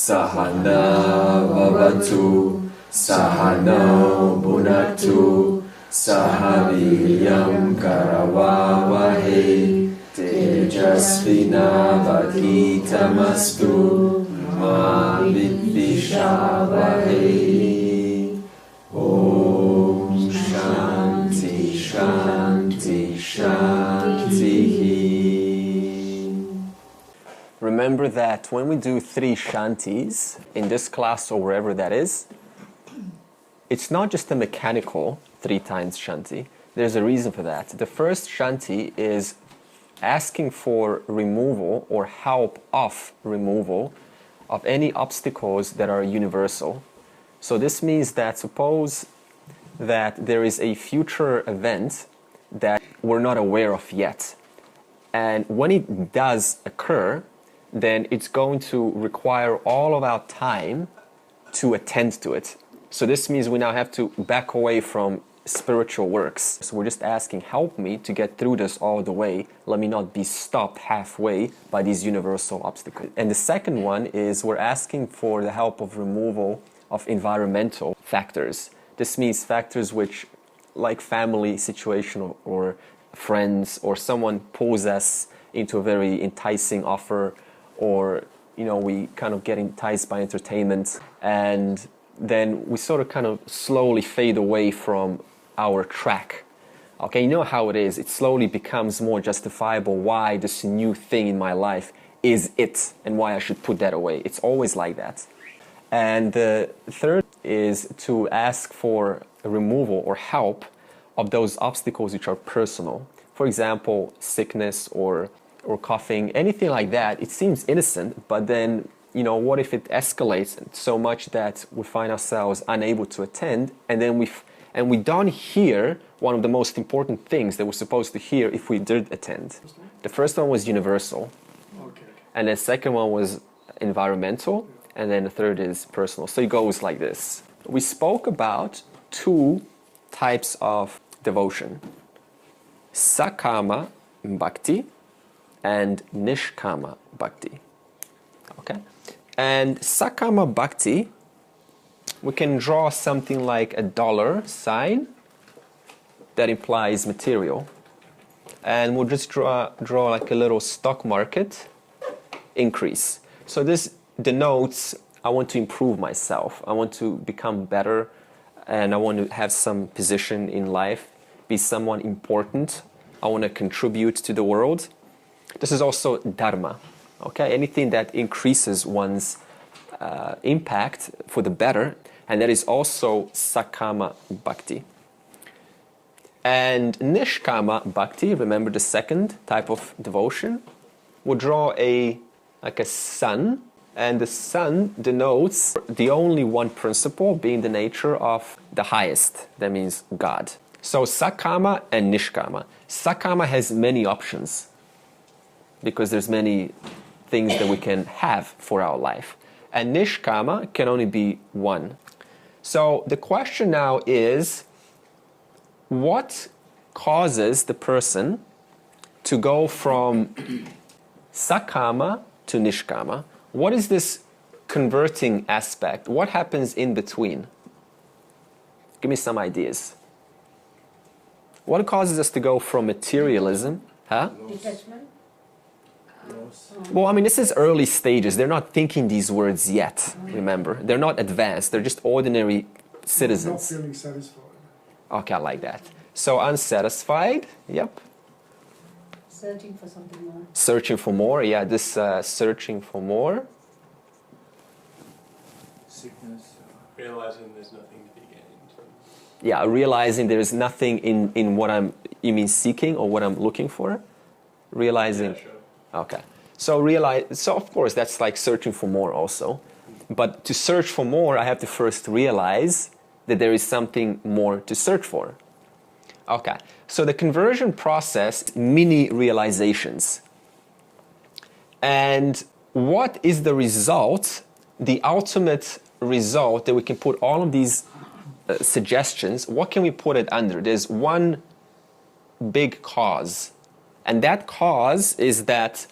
Sahana Vavatu Sahano Bhunaktu Sahaviryam Karavavahe Tejasvinavadhitamastu Ma Vidvishavahe. Om Shanti Shanti Shanti. Remember that when we do 3 shantis in this class or wherever that is, it's not just a mechanical 3 times shanti. There's a reason for that. The first shanti is asking for removal or help of removal of any obstacles that are universal. So this means that suppose that there is a future event that we're not aware of yet. And when it does occur, then it's going to require all of our time to attend to it. So this means we now have to back away from spiritual works. So we're just asking, help me to get through this all the way. Let me not be stopped halfway by these universal obstacles. And the second one is we're asking for the help of removal of environmental factors. This means factors which, like family situation or friends, or someone pulls us into a very enticing offer, or we kind of get enticed by entertainment, and then we sort of kind of slowly fade away from our track. Okay, you know how it is. It slowly becomes more justifiable why this new thing in my life is it, and why I should put that away. It's always like that. And the third is to ask for a removal or help of those obstacles which are personal. For example, sickness or coughing, anything like that. It seems innocent, but then, what if it escalates so much that we find ourselves unable to attend, and then we don't hear one of the most important things that we're supposed to hear if we did attend. The first one was universal, and the second one was environmental, and then the third is personal. So it goes like this. We spoke about 2 types of devotion: Sakama Bhakti and Nishkama Bhakti. Okay? And Sakama Bhakti, we can draw something like a dollar sign that implies material. And we'll just draw like a little stock market increase. So this denotes I want to improve myself. I want to become better, and I want to have some position in life, be someone important. I want to contribute to the world. This is also dharma, okay? Anything that increases one's impact for the better, and that is also Sakama Bhakti. And Nishkama Bhakti, remember the second type of devotion, will draw like a sun, and the sun denotes the only one principle being the nature of the highest, that means God. So Sakama and Nishkama. Sakama has many options, because there's many things that we can have for our life. And Nishkama can only be one. So the question now is, what causes the person to go from Sakama to Nishkama? What is this converting aspect? What happens in between? Give me some ideas. What causes us to go from materialism? Detachment? Well, I mean, this is early stages. They're not thinking these words yet, remember. They're not advanced. They're just ordinary citizens. Not feeling satisfied. Okay, I like that. So unsatisfied, yep. Searching for something more. Searching for more, yeah, this searching for more. Sickness. Realizing there's nothing to be gained from. Yeah, realizing there's nothing in what you mean seeking or what I'm looking for? Realizing. Yeah, sure. Okay. So of course that's like searching for more also. But to search for more, I have to first realize that there is something more to search for. Okay. So the conversion process, mini realizations. And what is the result, the ultimate result that we can put all of these suggestions, what can we put it under? There's one big cause. And that cause is that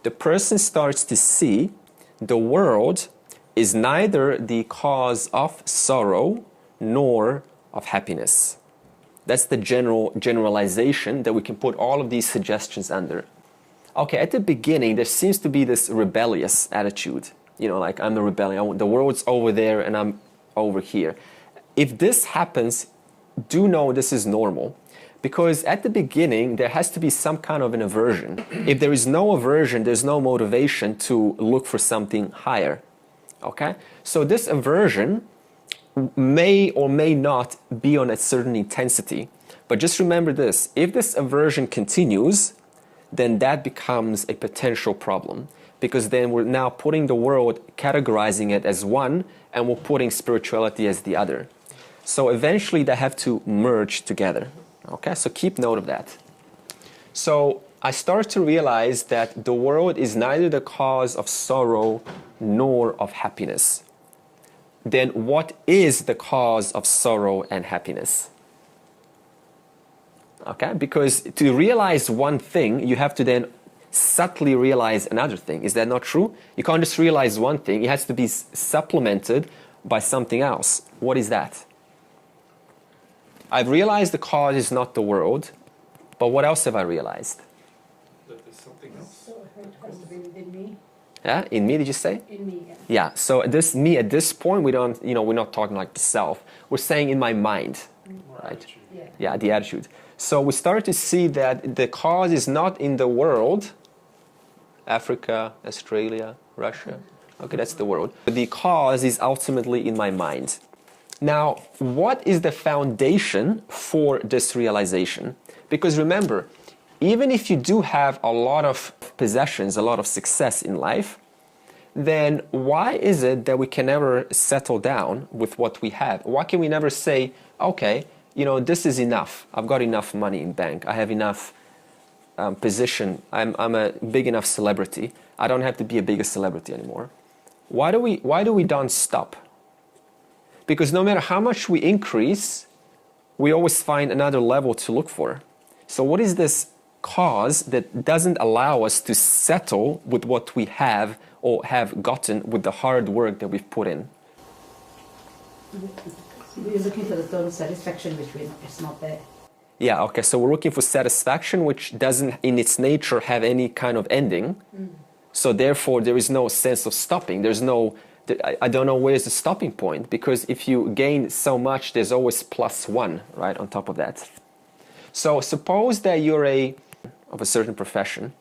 the person starts to see the world is neither the cause of sorrow nor of happiness. That's the generalization that we can put all of these suggestions under. Okay, at the beginning, there seems to be this rebellious attitude. You know, like, I'm a rebellion. The world's over there and I'm over here. If this happens, do know this is normal. Because at the beginning, there has to be some kind of an aversion. If there is no aversion, there's no motivation to look for something higher. Okay? So this aversion may or may not be on a certain intensity. But just remember this, if this aversion continues, then that becomes a potential problem. Because then we're now putting the world, categorizing it as one, and we're putting spirituality as the other. So eventually they have to merge together. Okay, so keep note of that. So I start to realize that the world is neither the cause of sorrow nor of happiness. Then what is the cause of sorrow and happiness? Okay, because to realize one thing, you have to then subtly realize another thing. Is that not true? You can't just realize one thing. It has to be supplemented by something else. What is that? I've realized the cause is not the world, but what else have I realized? That there's something else. So it has to be within me. Yeah, in me, did you say? In me, yeah. Yeah, so this me at this point, we're not talking like the self. We're saying in my mind, right? Yeah. Yeah, the attitude. So we start to see that the cause is not in the world, Africa, Australia, Russia. Okay, that's the world. But the cause is ultimately in my mind. Now, what is the foundation for this realization? Because remember, even if you do have a lot of possessions, a lot of success in life, then why is it that we can never settle down with what we have? Why can we never say, okay, this is enough. I've got enough money in bank. I have enough position. I'm a big enough celebrity. I don't have to be a bigger celebrity anymore. Why do we don't stop? Because no matter how much we increase, we always find another level to look for. So what is this cause that doesn't allow us to settle with what we have or have gotten with the hard work that we've put in? We're looking for the total satisfaction, which it's not there. Yeah, okay, so we're looking for satisfaction, which doesn't in its nature have any kind of ending. So therefore, there is no sense of stopping. I don't know where's the stopping point, because if you gain so much, there's always +1, right, on top of that. So suppose that you're of a certain profession,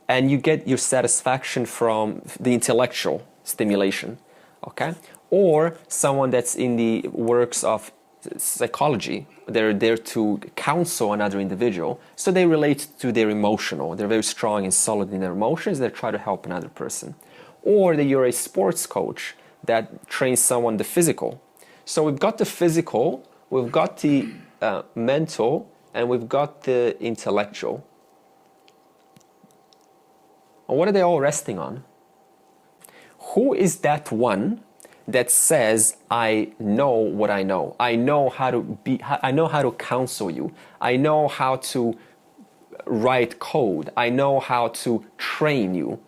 and you get your satisfaction from the intellectual stimulation, okay? Or someone that's in the works of psychology, they're there to counsel another individual, so they relate to their emotional. They're very strong and solid in their emotions, they try to help another person. Or that you're a sports coach that trains someone the physical. So we've got the physical, we've got the mental, and we've got the intellectual. And what are they all resting on? Who is that one that says, I know what I know? I know how to counsel you. I know how to write code. I know how to train you.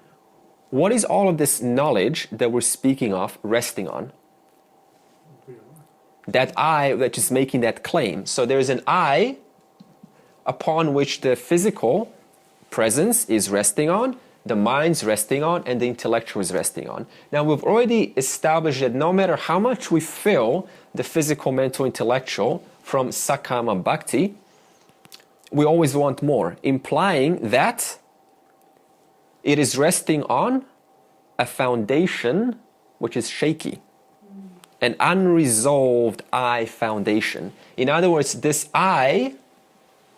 What is all of this knowledge that we're speaking of resting on? That I that is making that claim. So there's an I upon which the physical presence is resting on, the mind's resting on, and the intellectual is resting on. Now we've already established that no matter how much we fill the physical, mental, intellectual from Sakama Bhakti, we always want more, implying that it is resting on a foundation which is shaky, an unresolved I foundation. In other words, this I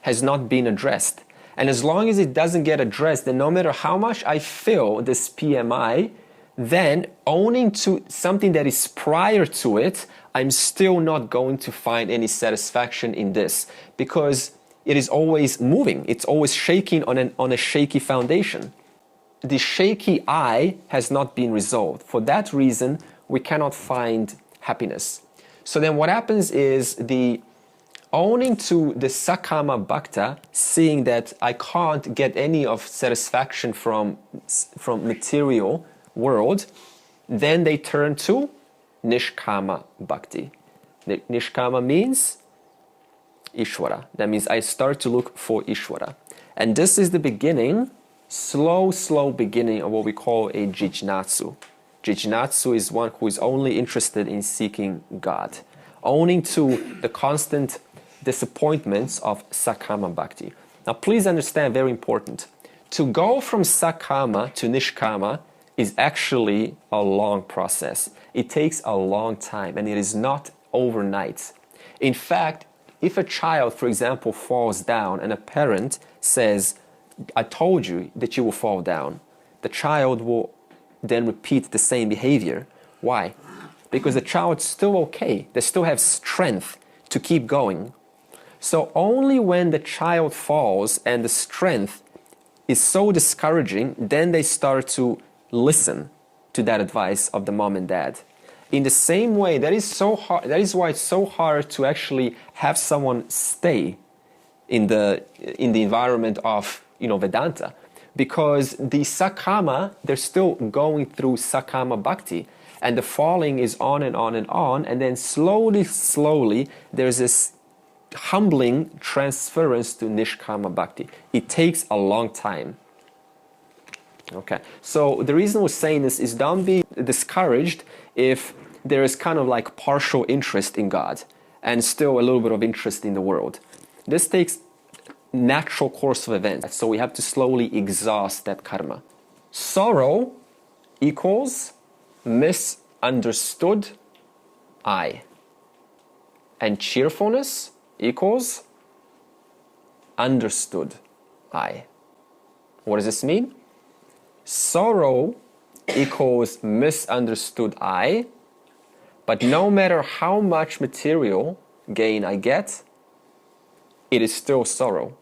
has not been addressed. And as long as it doesn't get addressed, then no matter how much I fill this PMI, then owning to something that is prior to it, I'm still not going to find any satisfaction in this, because it is always moving. It's always shaking on a shaky foundation. The shaky I has not been resolved. For that reason, we cannot find happiness. So then what happens is the owning to the Sakama Bhakta, seeing that I can't get any of satisfaction from material world, Then they turn to nishkama bhakti. Nishkama means Ishvara. That means I start to look for Ishvara. And this is the beginning, slow beginning of what we call a jijnatsu. Jijnatsu is one who is only interested in seeking God, owning to the constant disappointments of sakama bhakti. Now please understand, very important, to go from sakama to nishkama is actually a long process. It takes a long time and it is not overnight. In fact, if a child, for example, falls down and a parent says, I told you that you will fall down, the child will then repeat the same behavior. Why? Because the child's still okay. They still have strength to keep going. So only when the child falls and the strength is so discouraging, then they start to listen to that advice of the mom and dad. In the same way, that is so hard. That is why it's so hard to actually have someone stay in the environment of Vedanta, because the sakama, they're still going through sakama bhakti, and the falling is on and on and on, and then slowly there's this humbling transference to nishkama bhakti. It takes a long time. Okay, so the reason we're saying this is don't be discouraged if there is kind of like partial interest in God and still a little bit of interest in the world. This takes natural course of events, so we have to slowly exhaust that karma. Sorrow equals misunderstood I, and cheerfulness equals understood I. What does this mean? Sorrow equals misunderstood I, but no matter how much material gain I get, it is still sorrow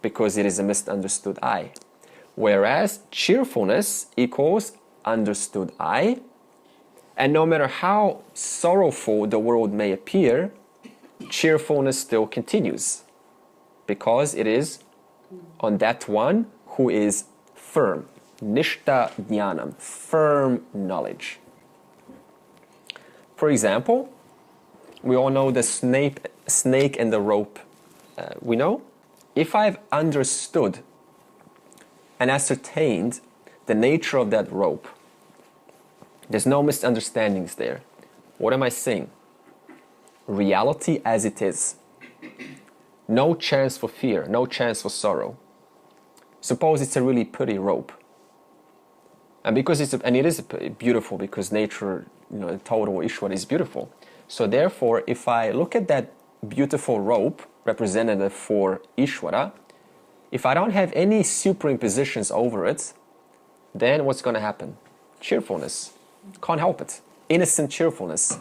because it is a misunderstood I. Whereas cheerfulness equals understood I, and no matter how sorrowful the world may appear, cheerfulness still continues because it is on that one who is firm. Nishta jnanam, firm knowledge. For example, we all know the snake and the rope. We know if I've understood and ascertained the nature of that rope, there's no misunderstandings there. What am I saying? Reality as it is. No chance for fear, no chance for sorrow. Suppose it's a really pretty rope. And because it is beautiful, because nature, the total Ishvara is beautiful. So therefore, if I look at that beautiful rope, representative for Ishvara, if I don't have any superimpositions over it, then what's going to happen? Cheerfulness. Can't help it. Innocent cheerfulness.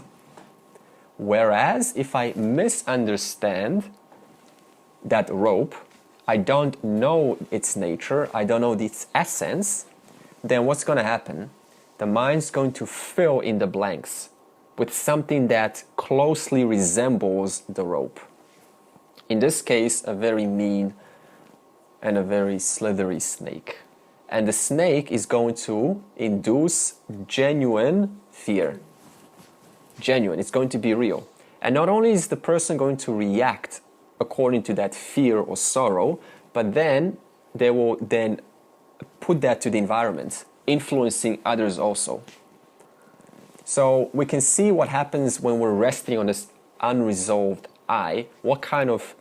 Whereas if I misunderstand that rope, I don't know its nature, I don't know its essence, then what's going to happen? The mind's going to fill in the blanks with something that closely resembles the rope. In this case, a very mean and a very slithery snake. And the snake is going to induce genuine fear. Genuine, it's going to be real. And not only is the person going to react according to that fear or sorrow, but then they will then put that to the environment, influencing others also. So we can see what happens when we're resting on this unresolved I, what kind of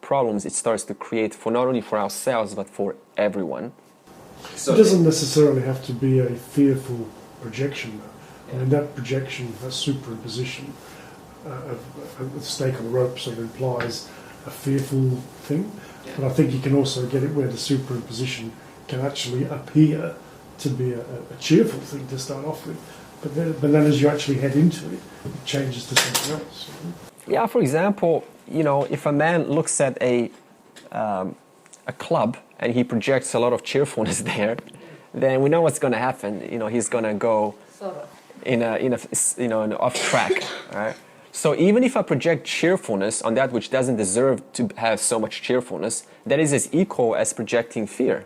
problems it starts to create for not only for ourselves but for everyone. So it doesn't necessarily have to be a fearful projection though. I mean, that projection, that superimposition of the snake on the rope sort of implies a fearful thing. Yeah. But I think you can also get it where the superimposition can actually appear to be a cheerful thing to start off with. But then as you actually head into it, it changes to something else. Yeah, for example, if a man looks at a club and he projects a lot of cheerfulness there, then we know what's going to happen. He's going to go in an off track, right? So even if I project cheerfulness on that which doesn't deserve to have so much cheerfulness, that is as equal as projecting fear,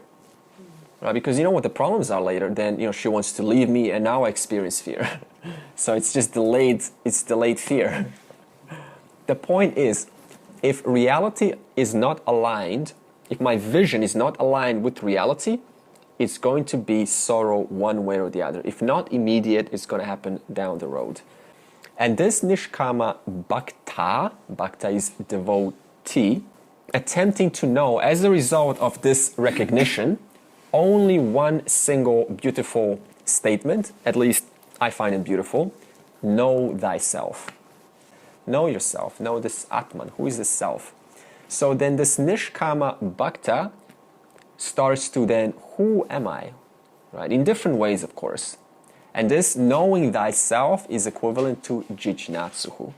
right? Because you know what the problems are later. Then she wants to leave me, and now I experience fear. So it's just delayed. It's delayed fear. The point is, if reality is not aligned, if my vision is not aligned with reality, it's going to be sorrow one way or the other. If not immediate, it's going to happen down the road. And this nishkama bhakta is devotee, attempting to know, as a result of this recognition, only one single beautiful statement, at least I find it beautiful: know thyself. Know yourself, know this Atman. Who is the self? So then this nishkama bhakta starts to then, who am I? Right? In different ways, of course. And this knowing thyself is equivalent to jijnatsuhu.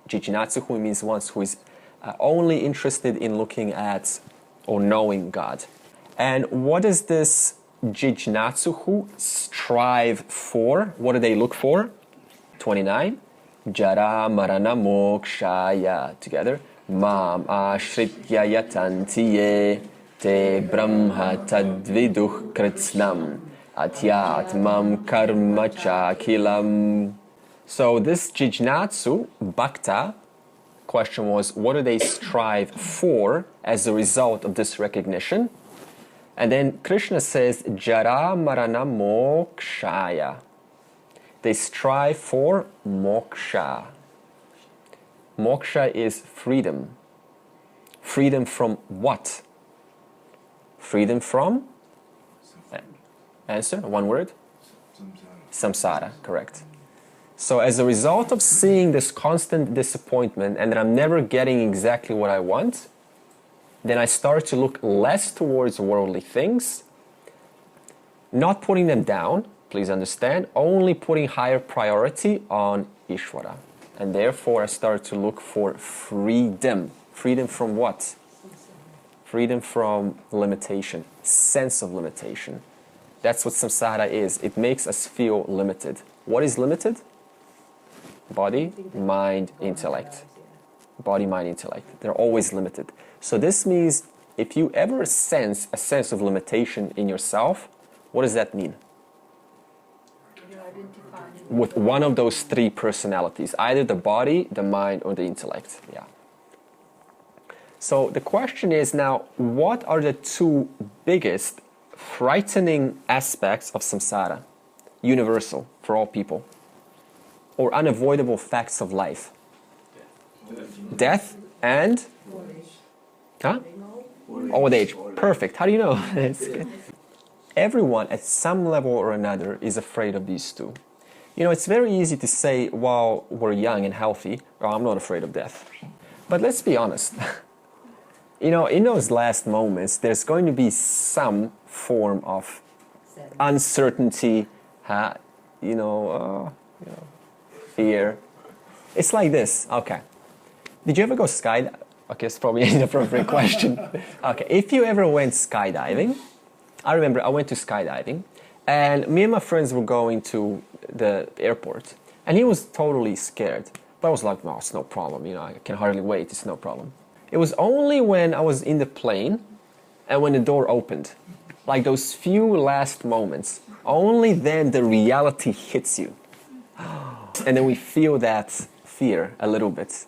Jijnatsuhu means one who is only interested in looking at or knowing God. And what does this jijnatsuhu strive for? What do they look for? 29. Jara marana mokshaya. Together. Mam ashritya yatantiye te brahma tadviduh kritsnam Adhyātman karma chakilam. So this jijnatsu bhakta question was, what do they strive for as a result of this recognition? And then Krishna says, jara marana mokshaya. They strive for moksha. Moksha is freedom. Freedom from what? Freedom from? Answer, one word? Samsara, correct. So as a result of seeing this constant disappointment and that I'm never getting exactly what I want, then I start to look less towards worldly things, not putting them down, please understand, only putting higher priority on Ishvara. And therefore I start to look for freedom. Freedom from what? Freedom from limitation, sense of limitation. That's what samsara is. It makes us feel limited. What is limited? Body, mind, intellect. Body, mind, intellect. They're always limited. So this means if you ever sense a sense of limitation in yourself, what does that mean? With one of those three personalities, either the body, the mind, or the intellect. Yeah. So the question is now, what are the two biggest frightening aspects of samsara, universal for all people, or unavoidable facts of life? Death and? Huh? Old age. Perfect. How do you know? It's good. Everyone at some level or another is afraid of these two. It's very easy to say while we're young and healthy, oh, I'm not afraid of death. But let's be honest. In those last moments, there's going to be some form of uncertainty, fear. It's like this. Okay. Did you ever go skydiving? Okay, it's probably an inappropriate question. Okay, if you ever went skydiving, I remember I went to skydiving, and me and my friends were going to the airport, and he was totally scared. But I was like, no, it's no problem. I can hardly wait. It's no problem. It was only when I was in the plane and when the door opened, like those few last moments, only then the reality hits you. And then we feel that fear a little bit.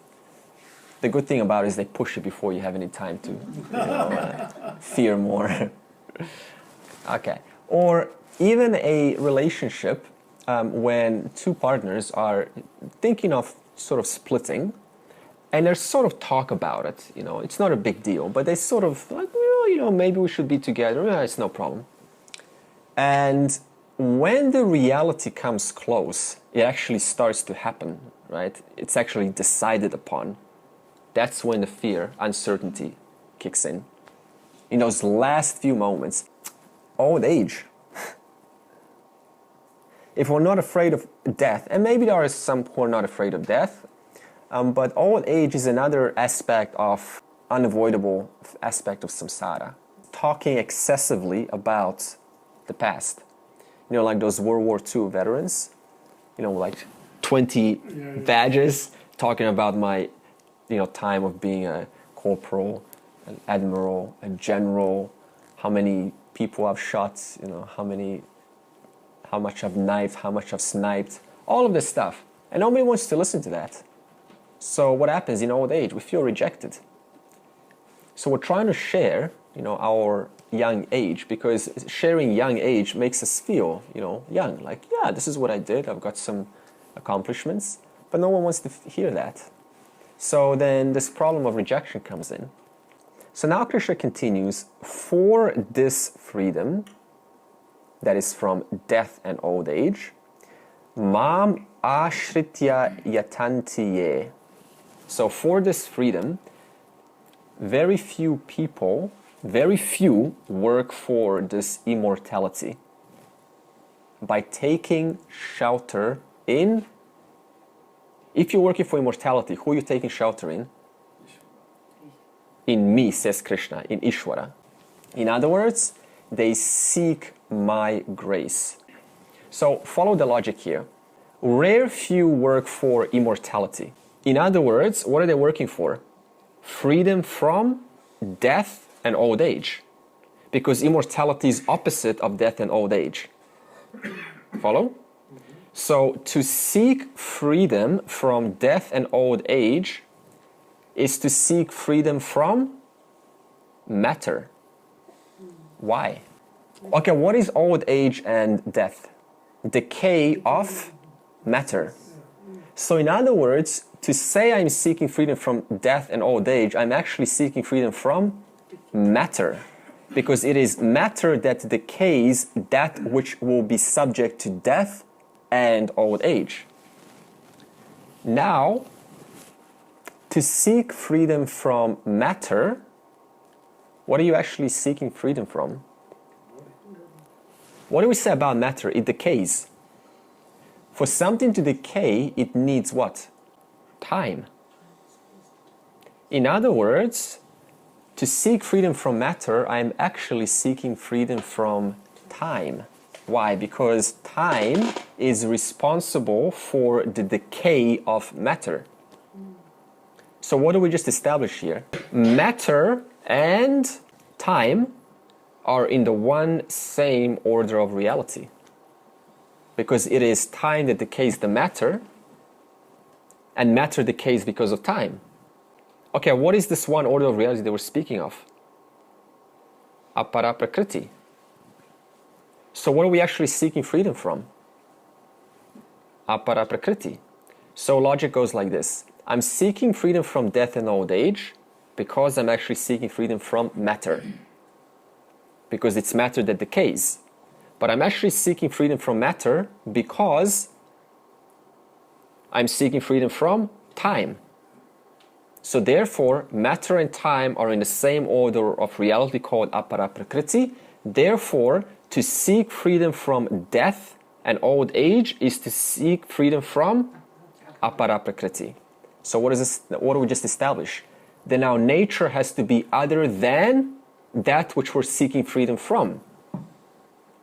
The good thing about it is they push it before you have any time to fear more. Okay. Or even a relationship when two partners are thinking of sort of splitting, and there's sort of talk about it, it's not a big deal, but they sort of like, maybe we should be together, it's no problem. And when the reality comes close, it actually starts to happen, right? It's actually decided upon. That's when the fear, uncertainty kicks in. In those last few moments, old age. If we're not afraid of death, and maybe there are some who are not afraid of death, but old age is another aspect of unavoidable aspect of samsara. Talking excessively about the past. Like those World War II veterans, like 20 badges talking about my, time of being a corporal, an admiral, a general, how many people I've shot, how much I've knifed, how much I've sniped, all of this stuff. And nobody wants to listen to that. So what happens in old age? We feel rejected. So we're trying to share, our young age, because sharing young age makes us feel, young. Like, yeah, this is what I did. I've got some accomplishments. But no one wants to hear that. So then this problem of rejection comes in. So now Krishna continues, for this freedom, that is from death and old age, mam ashritya yatanti ye. So for this freedom, very few work for this immortality by taking shelter in. If you're working for immortality, who are you taking shelter in? In me, says Krishna, in Ishvara. In other words, they seek my grace. So follow the logic here. Rare few work for immortality. In other words, what are they working for? Freedom from death and old age. Because immortality is opposite of death and old age. Follow? So to seek freedom from death and old age is to seek freedom from matter. Why? Okay, what is old age and death? Decay of matter. So in other words, to say I'm seeking freedom from death and old age, I'm actually seeking freedom from matter. Because it is matter that decays, that which will be subject to death and old age. Now, to seek freedom from matter, what are you actually seeking freedom from? What do we say about matter? It decays. For something to decay, it needs what? Time. In other words, to seek freedom from matter, I'm actually seeking freedom from time. Why? Because time is responsible for the decay of matter. So what do we just establish here? Matter and time are in the one same order of reality. Because it is time that decays the matter, and matter decays because of time. Okay, what is this one order of reality that we're speaking of? Apara prakriti. So what are we actually seeking freedom from? Apara prakriti. So logic goes like this. I'm seeking freedom from death and old age because I'm actually seeking freedom from matter. Because it's matter that decays. But I'm actually seeking freedom from matter because I'm seeking freedom from time. So therefore, matter and time are in the same order of reality called apara prakriti. Therefore, to seek freedom from death and old age is to seek freedom from apara prakriti. So what do we just establish? Then our nature has to be other than that which we're seeking freedom from.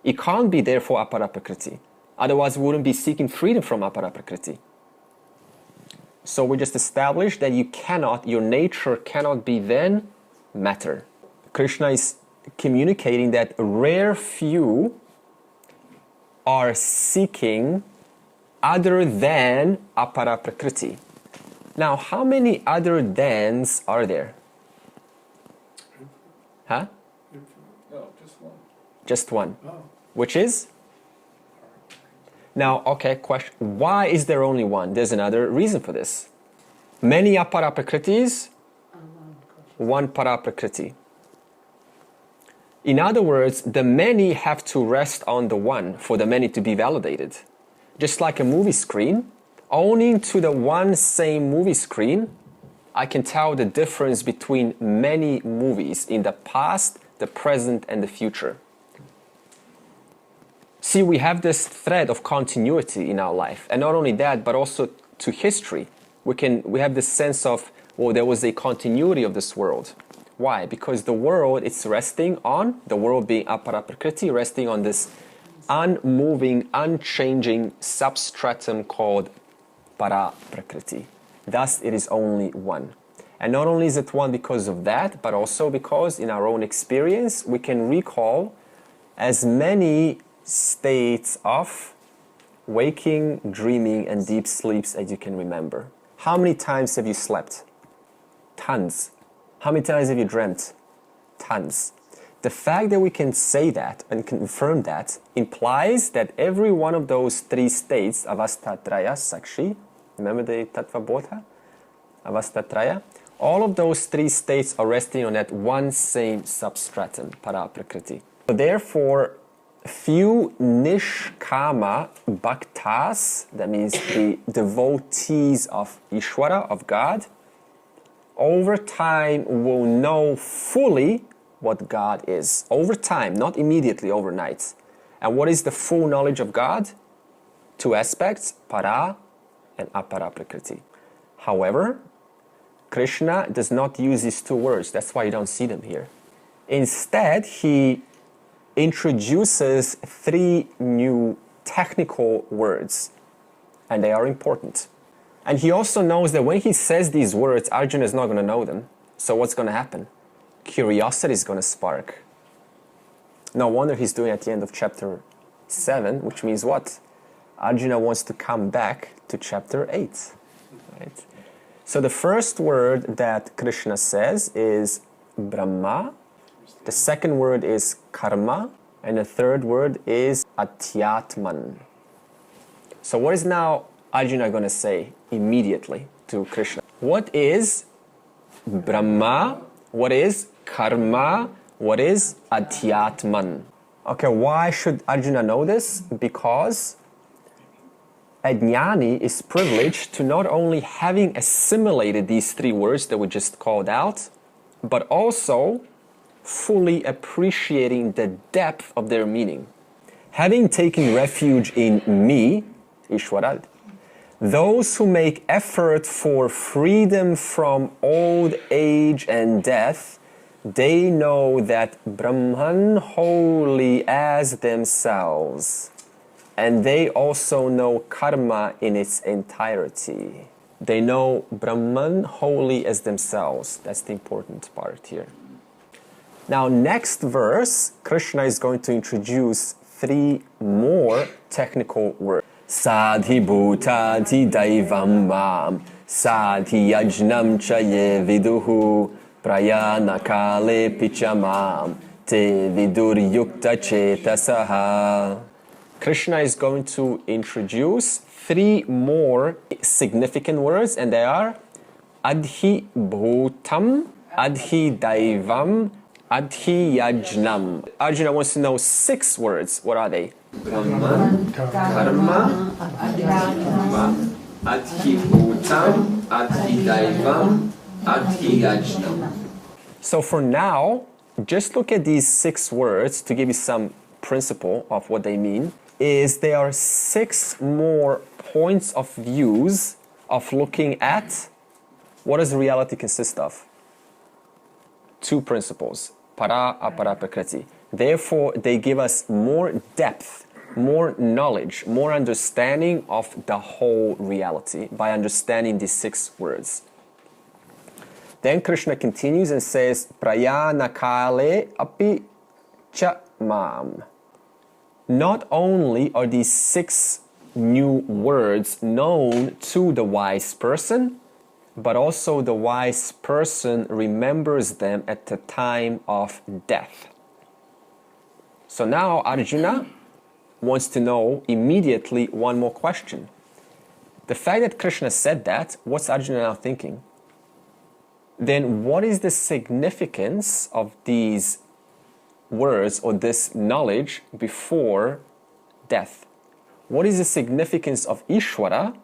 It can't be therefore apara prakriti. Otherwise, we wouldn't be seeking freedom from apara prakriti. So we just established that your nature cannot be then matter. Krishna is communicating that rare few are seeking other than apara prakriti. Now, how many other thans are there? Huh? No, just one. Just one. Oh. Which is? Now, okay, question. Why is there only one? There's another reason for this. Many apara prakritis, one para prakriti. In other words, the many have to rest on the one for the many to be validated. Just like a movie screen, owning to the one same movie screen, I can tell the difference between many movies in the past, the present, and the future. See, we have this thread of continuity in our life. And not only that, but also to history. We have this sense of, well, there was a continuity of this world. Why? Because the world, it's resting on, the world being apara prakriti, resting on this unmoving, unchanging substratum called para prakriti. Thus, it is only one. And not only is it one because of that, but also because in our own experience, we can recall as many states of waking, dreaming, and deep sleeps as you can remember. How many times have you slept? Tons. How many times have you dreamt? Tons. The fact that we can say that and confirm that implies that every one of those three states, avastatraya, sakshi, remember the tattva bodha? Avastatraya? All of those three states are resting on that one same substratum, para prakriti. So therefore, few nishkama bhaktas, that means the devotees of Ishvara, of God, over time will know fully what God is. Over time, not immediately overnight. And what is the full knowledge of God? Two aspects, para and apara prakriti. However, Krishna does not use these two words. That's why you don't see them here. Instead, he introduces three new technical words, and they are important. And he also knows that when he says these words, Arjuna is not going to know them. So what's going to happen? Curiosity is going to spark. No wonder he's doing it at the end of chapter 7, which means what? Arjuna wants to come back to chapter 8. Right? So the first word that Krishna says is Brahma. The second word is karma, and the third word is Adhyātman. So what is now Arjuna going to say immediately to Krishna? What is Brahma? What is karma? What is Adhyātman? Okay, why should Arjuna know this? Because a jnani is privileged to not only having assimilated these three words that we just called out, but also fully appreciating the depth of their meaning. Having taken refuge in me, Ishvara, those who make effort for freedom from old age and death, they know that Brahman wholly as themselves, and they also know karma in its entirety. They know Brahman wholly as themselves. That's the important part here. Now, next verse, Krishna is going to introduce three more technical words. Sadhi bhutati daivam mam, sadhi yajnam cha ye viduhu, prayana kale pichamam, te vidur yukta chetasaha. Krishna is going to introduce three more significant words, and they are Adhi bhutam, Adhi daivam, Adhyātman. Arjuna wants to know 6 words. What are they? Brahman, karma, Adhyātman, Adhibhutam, Adhidaivam, Adhyātman. So for now, just look at these 6 words to give you some principle of what they mean. There are 6 more points of views of looking at what does reality consist of. 2 principles, para, apara, prakriti. Therefore, they give us more depth, more knowledge, more understanding of the whole reality by understanding these 6 words. Then Krishna continues and says, prayana kale api cha mam. Not only are these 6 new words known to the wise person, but also the wise person remembers them at the time of death. So now Arjuna wants to know immediately one more question. The fact that Krishna said that, what's Arjuna now thinking? Then what is the significance of these words or this knowledge before death? What is the significance of Ishvara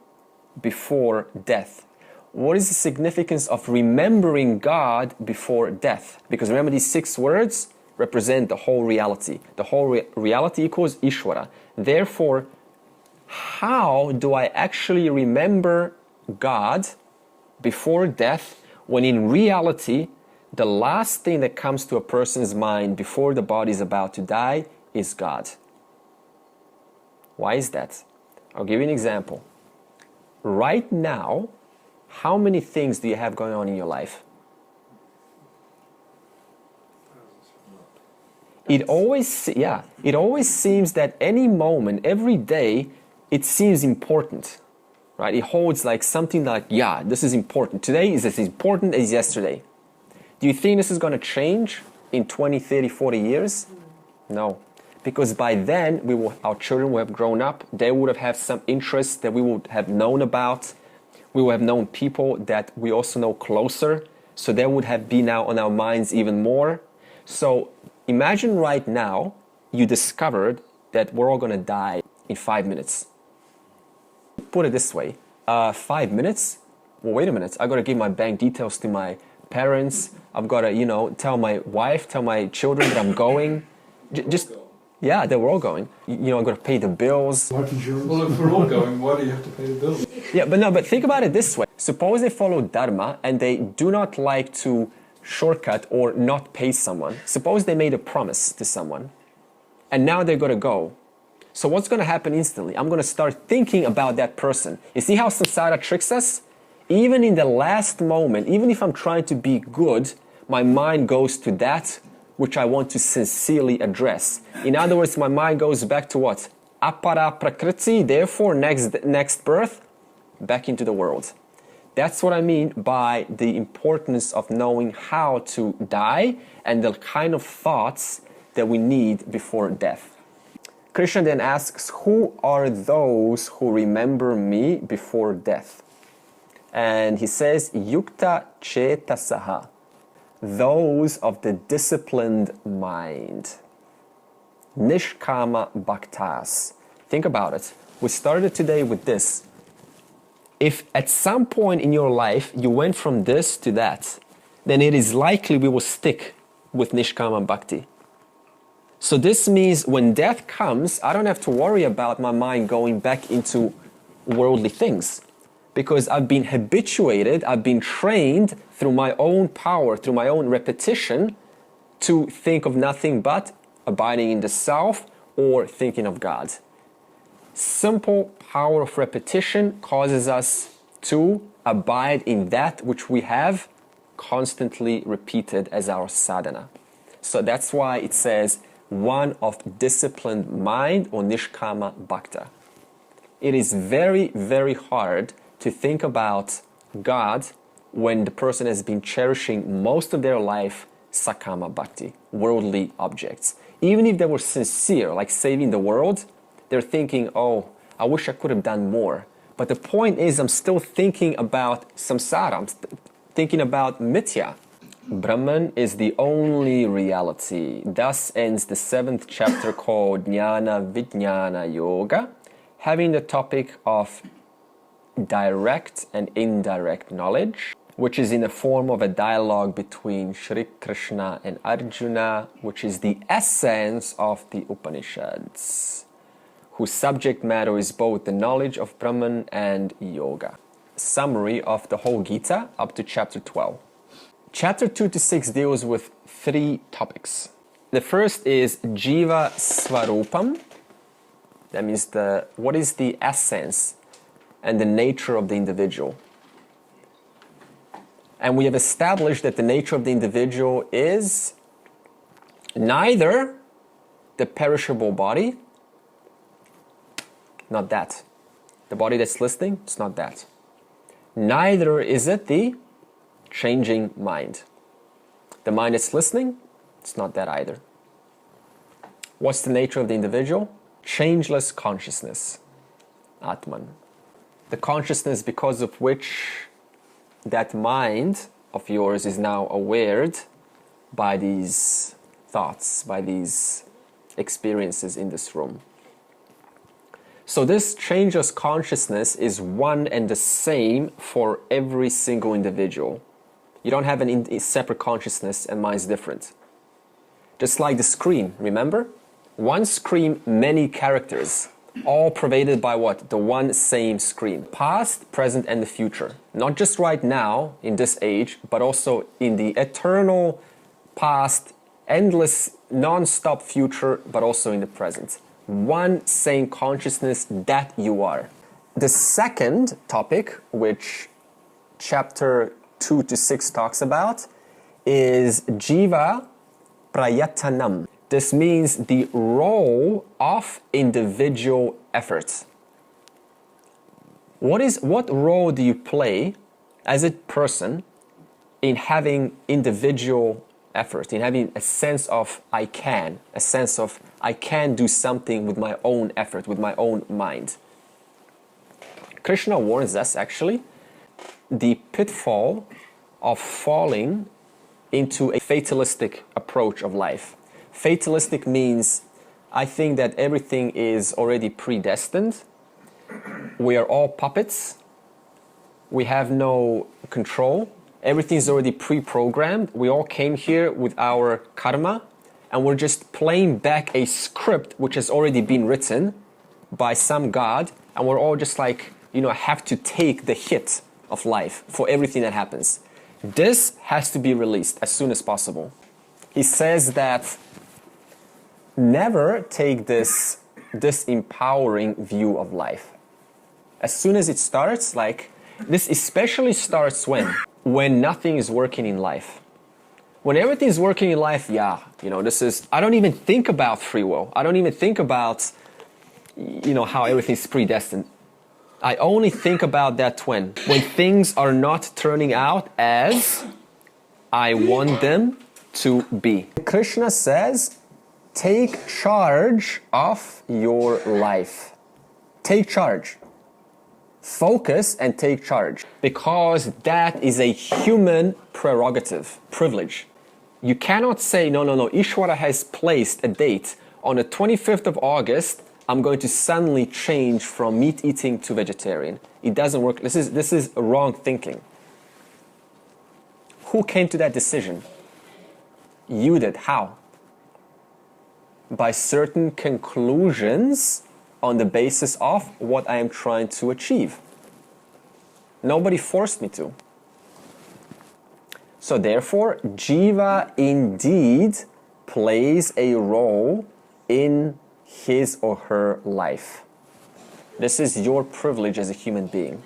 before death? What is the significance of remembering God before death? Because remember, these 6 words represent the whole reality. The whole reality equals Ishvara. Therefore, how do I actually remember God before death when in reality, the last thing that comes to a person's mind before the body is about to die is God? Why is that? I'll give you an example. Right now, how many things do you have going on in your life? it always, yeah, it always seems that any moment, every day, it seems important, right? It holds like something like, yeah, this is important. Today is as important as yesterday. Do you think this is going to change in 20, 30, 40 years? No. Because by then, our children will have grown up. They would have had some interests that we would have known about. We would have known people that we also know closer. So they would have been now on our minds even more. So imagine right now, you discovered that we're all going to die in 5 minutes. Put it this way, 5 minutes? Well, wait a minute. I got to give my bank details to my parents. I've got to, tell my wife, tell my children that I'm going. Yeah, they were all going. I've got to pay the bills. Life insurance. Well, if we're all going, why do you have to pay the bills? Yeah, but think about it this way. Suppose they follow Dharma and they do not like to shortcut or not pay someone. Suppose they made a promise to someone and now they're going to go. So what's going to happen instantly? I'm going to start thinking about that person. You see how samsara tricks us? Even in the last moment, even if I'm trying to be good, my mind goes to that which I want to sincerely address. In other words, my mind goes back to what? Apara prakriti, therefore next birth, back into the world. That's what I mean by the importance of knowing how to die and the kind of thoughts that we need before death. Krishna then asks, who are those who remember me before death? And he says, yukta chetasaha, those of the disciplined mind. Nishkama bhaktas. Think about it. We started today with this. If at some point in your life you went from this to that, then it is likely we will stick with Nishkama Bhakti. So this means when death comes, I don't have to worry about my mind going back into worldly things. Because I've been habituated, I've been trained through my own power, through my own repetition, to think of nothing but abiding in the self or thinking of God. Simple power of repetition causes us to abide in that which we have constantly repeated as our sadhana. So that's why it says one of disciplined mind or nishkama bhakta. It is very, very hard to think about God when the person has been cherishing most of their life sakama bhakti, worldly objects. Even if they were sincere, like saving the world, they're thinking, oh, I wish I could have done more. But the point is, I'm still thinking about samsara, I'm thinking about mithya. Brahman is the only reality. Thus ends the 7th chapter called Jnana Vijnana Yoga, having the topic of direct and indirect knowledge, which is in the form of a dialogue between Shri Krishna and Arjuna, which is the essence of the Upanishads, whose subject matter is both the knowledge of Brahman and yoga. Summary of the whole Gita up to chapter 12. Chapter 2 to 6 deals with 3 topics. The first is Jiva Svarupam. That means what is the essence and the nature of the individual. And we have established that the nature of the individual is neither the perishable body, not that. The body that's listening, it's not that. Neither is it the changing mind. The mind that's listening, it's not that either. What's the nature of the individual? Changeless consciousness, Atman. The consciousness because of which that mind of yours is now awared by these thoughts, by these experiences in this room. So this changeless consciousness is one and the same for every single individual. You don't have a separate consciousness and mine's different. Just like the screen, remember? One screen, many characters, all pervaded by what? The one same screen. Past, present, and the future. Not just right now, in this age, but also in the eternal past, endless, non-stop future, but also in the present. One same consciousness that you are. The second topic, which chapter 2 to 6 talks about, is Jiva Prayatanam. This means the role of individual efforts. What role do you play as a person in having individual effort, in having a sense of I can do something with my own effort, with my own mind? Krishna warns us actually the pitfall of falling into a fatalistic approach of life. Fatalistic means I think that everything is already predestined. We are all puppets. We have no control. Everything is already pre-programmed. We all came here with our karma, and we're just playing back a script which has already been written by some god, and we're all just like, have to take the hit of life for everything that happens. This has to be released as soon as possible. He says that never take this empowering view of life. As soon as it starts, this especially starts when nothing is working in life. When everything is working in life, I don't even think about free will. I don't even think about, how everything's predestined. I only think about that when things are not turning out as I want them to be. Krishna says, take charge of your life. Take charge. Focus and take charge, because that is a human prerogative, privilege. You cannot say, no, Ishvara has placed a date on the 25th of August, I'm going to suddenly change from meat eating to vegetarian. It doesn't work. This is wrong thinking. Who came to that decision? You did. How? By certain conclusions on the basis of what I am trying to achieve. Nobody forced me to. So therefore, Jiva indeed plays a role in his or her life. This is your privilege as a human being.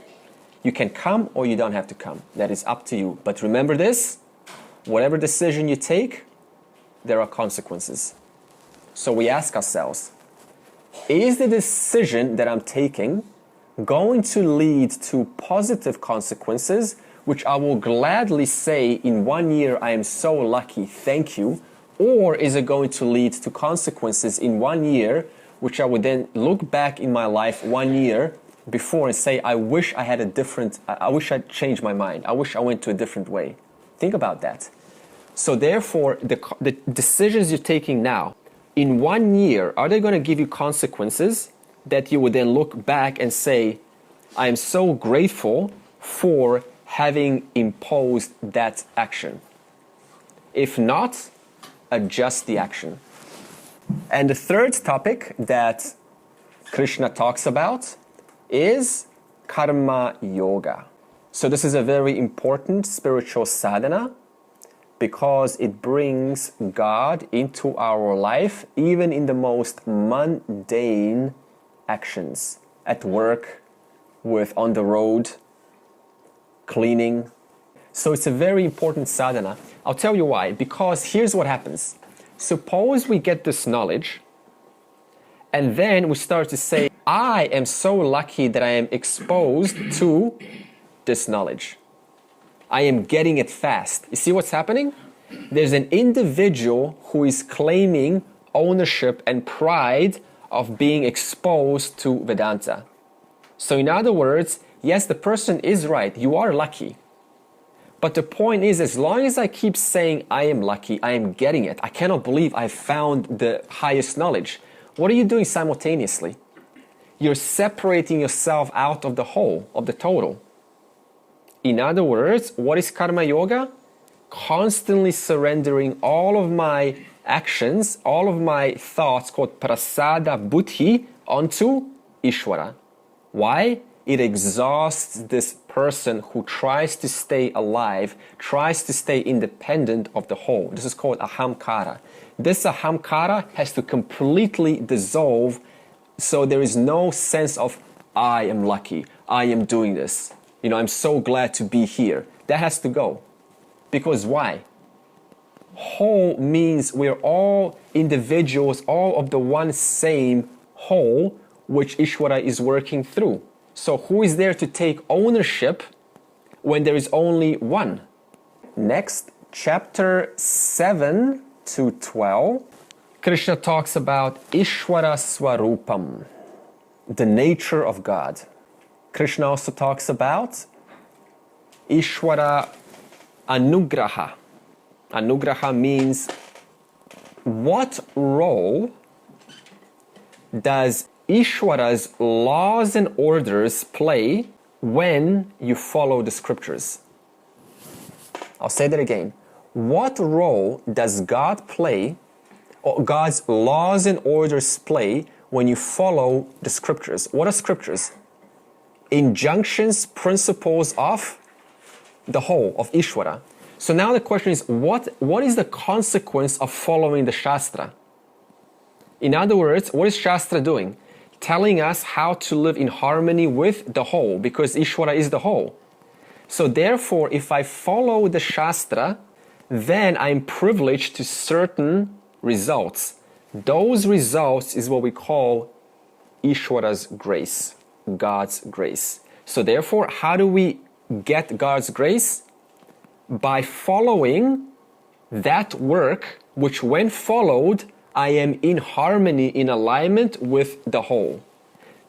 You can come or you don't have to come. That is up to you. But remember this, whatever decision you take, there are consequences. So we ask ourselves, is the decision that I'm taking going to lead to positive consequences, which I will gladly say in 1 year, I am so lucky, thank you? Or is it going to lead to consequences in 1 year, which I would then look back in my life 1 year before and say, I wish I'd changed my mind. I wish I went to a different way. Think about that. So therefore, the decisions you're taking now, in 1 year, are they going to give you consequences that you would then look back and say, I am so grateful for having imposed that action? If not, adjust the action. And the third topic that Krishna talks about is karma yoga. So this is a very important spiritual sadhana, because it brings God into our life, even in the most mundane actions. At work, on the road, cleaning. So it's a very important sadhana. I'll tell you why. Because here's what happens. Suppose we get this knowledge, and then we start to say, I am so lucky that I am exposed to this knowledge. I am getting it fast. You see what's happening? There's an individual who is claiming ownership and pride of being exposed to Vedanta. So in other words, yes, the person is right. You are lucky. But the point is, as long as I keep saying I am lucky, I am getting it, I cannot believe I found the highest knowledge. What are you doing simultaneously? You're separating yourself out of the whole, of the total. In other words, what is karma yoga? Constantly surrendering all of my actions, all of my thoughts, called prasada buddhi, onto Ishvara. Why? It exhausts this person who tries to stay alive, tries to stay independent of the whole. This is called ahamkara. This ahamkara has to completely dissolve, so there is no sense of, I am lucky, I am doing this. I'm so glad to be here. That has to go. Because why? Whole means we're all individuals, all of the one same whole, which Ishvara is working through. So who is there to take ownership when there is only one? Next, chapter 7 to 12, Krishna talks about Ishvara Swarupam, the nature of God. Krishna also talks about Ishvara Anugraha. Anugraha means what role does Ishvara's laws and orders play when you follow the scriptures? I'll say that again. What role does God play, or God's laws and orders play, when you follow the scriptures? What are scriptures? Injunctions, principles of the whole, of Ishvara. So now the question is, what is the consequence of following the Shastra? In other words, what is Shastra doing? Telling us how to live in harmony with the whole, because Ishvara is the whole. So therefore, if I follow the Shastra, then I'm privileged to certain results. Those results is what we call Ishvara's grace, God's grace. So therefore, how do we get God's grace? By following that work, which when followed, I am in harmony, in alignment with the whole.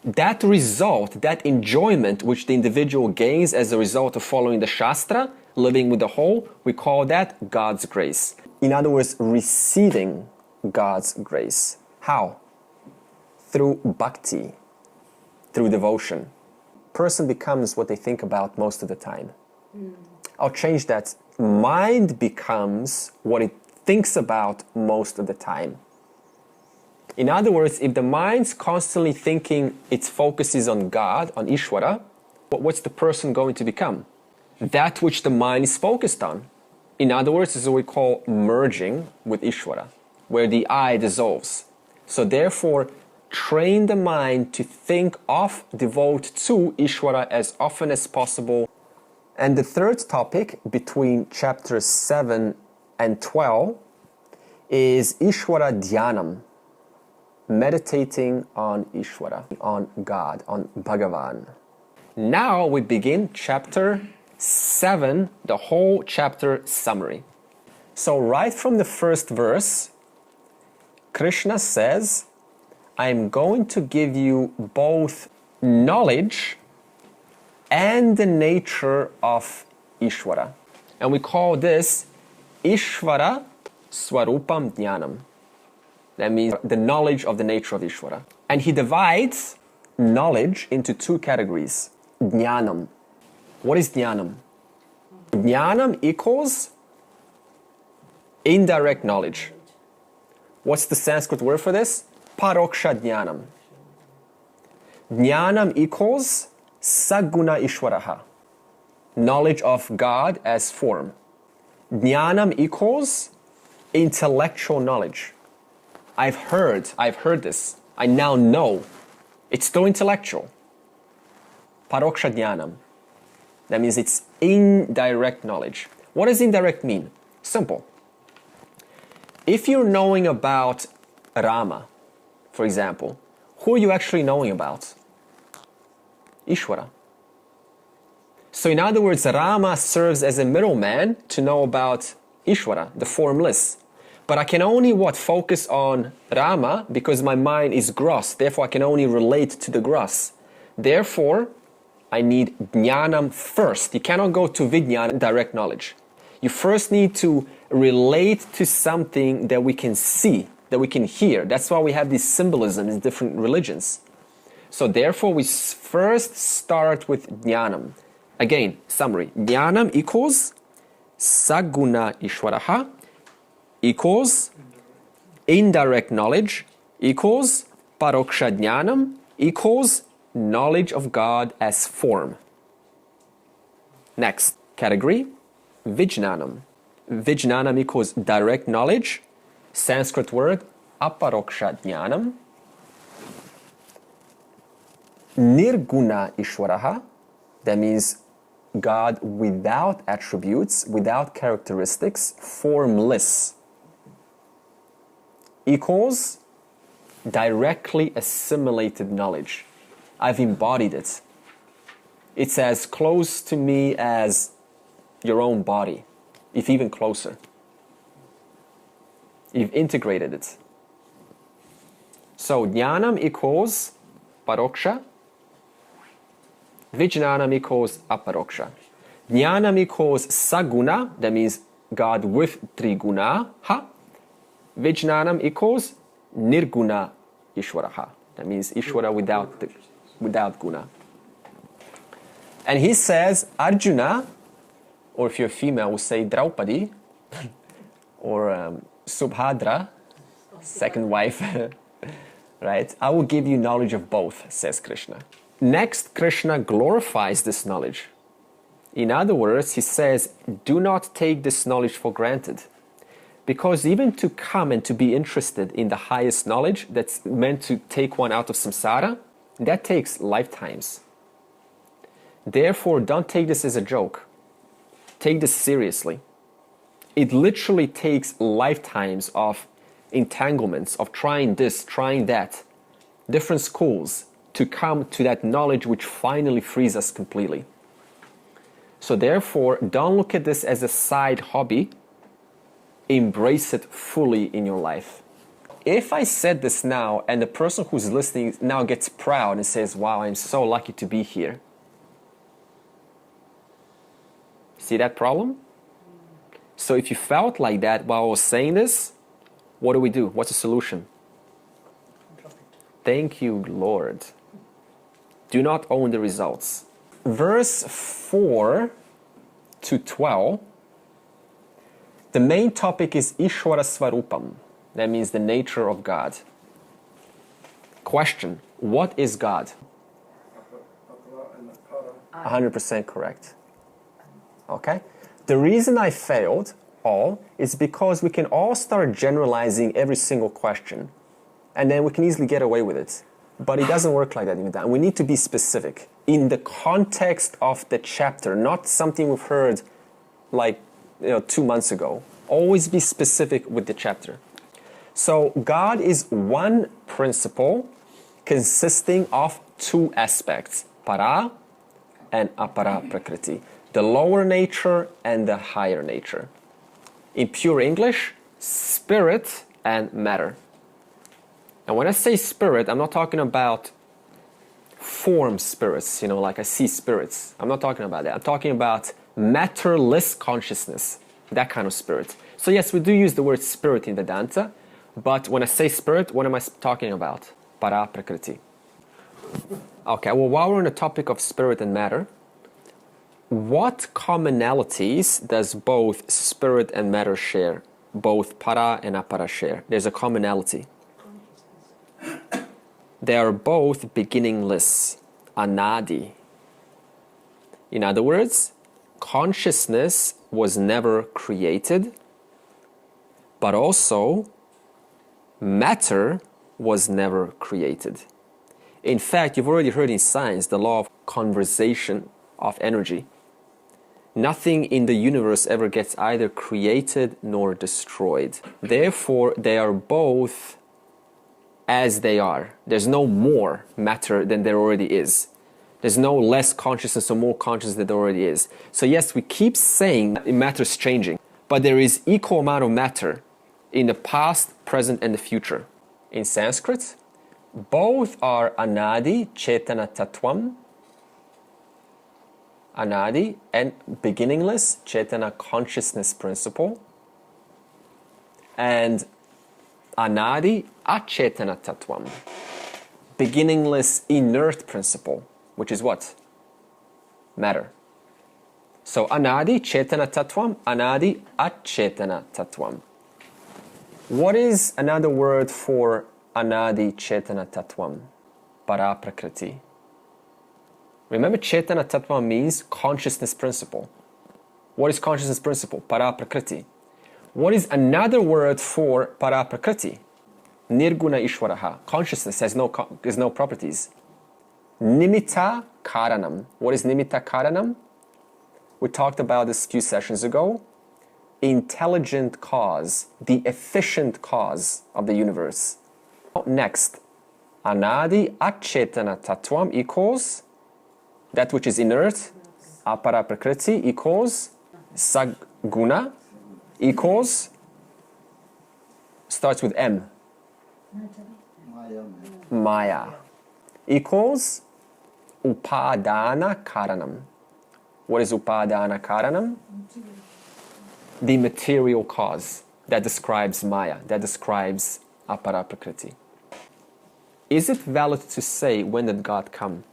That result, that enjoyment which the individual gains as a result of following the Shastra, living with the whole, we call that God's grace. In other words, receiving God's grace. How? Through bhakti, through devotion. Person becomes what they think about most of the time. I'll change that. Mind becomes what it thinks about most of the time. In other words, if the mind's constantly thinking its focus is on God, on Ishvara, what's the person going to become? That which the mind is focused on. In other words, this is what we call merging with Ishvara, where the I dissolves. So therefore, train the mind to think of, devote to Ishvara as often as possible. And the third topic between chapters 7 and 12 is Ishvara Dhyanam, meditating on Ishvara, on God, on Bhagavan. Now we begin chapter 7, the whole chapter summary. So right from the first verse, Krishna says, I am going to give you both knowledge and the nature of Ishvara. And we call this Ishvara Swarupam Jnanam. That means the knowledge of the nature of Ishvara. And he divides knowledge into two categories. Jnanam. What is Jnanam? Jnanam equals indirect knowledge. What's the Sanskrit word for this? Paroksha Jnanam. Jnanam equals Saguna Ishvaraha. Knowledge of God as form. Jnanam equals intellectual knowledge. I've heard this. I now know. It's still intellectual. Paroksha Jnanam. That means it's indirect knowledge. What does indirect mean? Simple. If you're knowing about Rama, for example, who are you actually knowing about? Ishvara. So in other words, Rama serves as a middleman to know about Ishvara, the formless. But I can only focus on Rama because my mind is gross. Therefore, I can only relate to the gross. Therefore, I need Jnanam first. You cannot go to Vijnana, direct knowledge. You first need to relate to something that we can see, that we can hear. That's why we have these symbolisms in different religions. So therefore, we first start with Jnanam. Again, summary. Jnanam equals Saguna Ishvaraha equals indirect knowledge equals Paroksha Jnanam equals knowledge of God as form. Next category, Vijnanam. Vijnanam equals direct knowledge. Sanskrit word, Aparoksha Jnanam. Nirguna Ishvaraha. That means God without attributes, without characteristics, formless. equals directly assimilated knowledge. I've embodied it. It's as close to me as your own body, if even closer. You've integrated it. So jnanam equals paroksha, vijnanam equals aparoksha. Jnanam equals saguna, that means God with triguna, ha. Vijnanam equals nirguna ishwaraha, that means Ishwara without guna. And he says, Arjuna, or if you're female, we'll say Draupadi, or Subhadra, second wife, right? I will give you knowledge of both, says Krishna. Next, Krishna glorifies this knowledge. In other words, he says, do not take this knowledge for granted. Because even to come and to be interested in the highest knowledge that's meant to take one out of samsara, that takes lifetimes. Therefore, don't take this as a joke. Take this seriously. It literally takes lifetimes of entanglements, of trying this, trying that, different schools, to come to that knowledge which finally frees us completely. So therefore, don't look at this as a side hobby. Embrace it fully in your life. If I said this now and the person who's listening now gets proud and says, wow, I'm so lucky to be here. See that problem? So if you felt like that while I was saying this, what do we do? What's the solution? Thank you, Lord. Do not own the results. Verse 4 to 12, the main topic is Ishvara Svarupam. That means the nature of God. Question, what is God? 100% correct. Okay? The reason I failed all is because we can all start generalizing every single question and then we can easily get away with it. But it doesn't work like that, even. We need to be specific in the context of the chapter, not something we've heard like 2 months ago. Always be specific with the chapter. So God is one principle consisting of two aspects, para and apara prakriti, the lower nature and the higher nature. In pure English, spirit and matter. And when I say spirit, I'm not talking about form spirits, like I see spirits. I'm not talking about that. I'm talking about matterless consciousness, that kind of spirit. So yes, we do use the word spirit in Vedanta, but when I say spirit, what am I talking about? Para prakriti. Okay, well, while we're on the topic of spirit and matter, what commonalities does both spirit and matter share? Both para and apara share. There's a commonality. They are both beginningless, anadi. In other words, consciousness was never created, but also matter was never created. In fact, you've already heard in science the law of conservation of energy. Nothing in the universe ever gets either created nor destroyed. Therefore, they are both as they are. There's no more matter than there already is. There's no less consciousness or more consciousness than there already is. So yes, we keep saying that matter is changing, but there is equal amount of matter in the past, present, and the future. In Sanskrit, both are anadi, chetana tattvam, anadi, and beginningless, chetana consciousness principle, and anadi, achetana tattvam, beginningless inert principle, which is what? Matter. So anadi, chetana tattvam, anadi, achetana tattvam. What is another word for anadi, chetana tattvam? Para prakriti. Remember, chetana tattva means consciousness principle. What is consciousness principle? Para prakriti. What is another word for para prakriti? Nirguna ishwaraha. Consciousness has no properties. Nimitta karanam. What is nimitta karanam? We talked about this a few sessions ago. intelligent cause, the efficient cause of the universe. Next, Anadi Achetana Tattvam equals that which is inert, Apara Prakriti equals Saguna equals, starts with M, Maya equals Upadana Karanam. What is Upadana Karanam? The material cause that describes Maya, that describes Apara Prakriti. Is it valid to say, when did God come?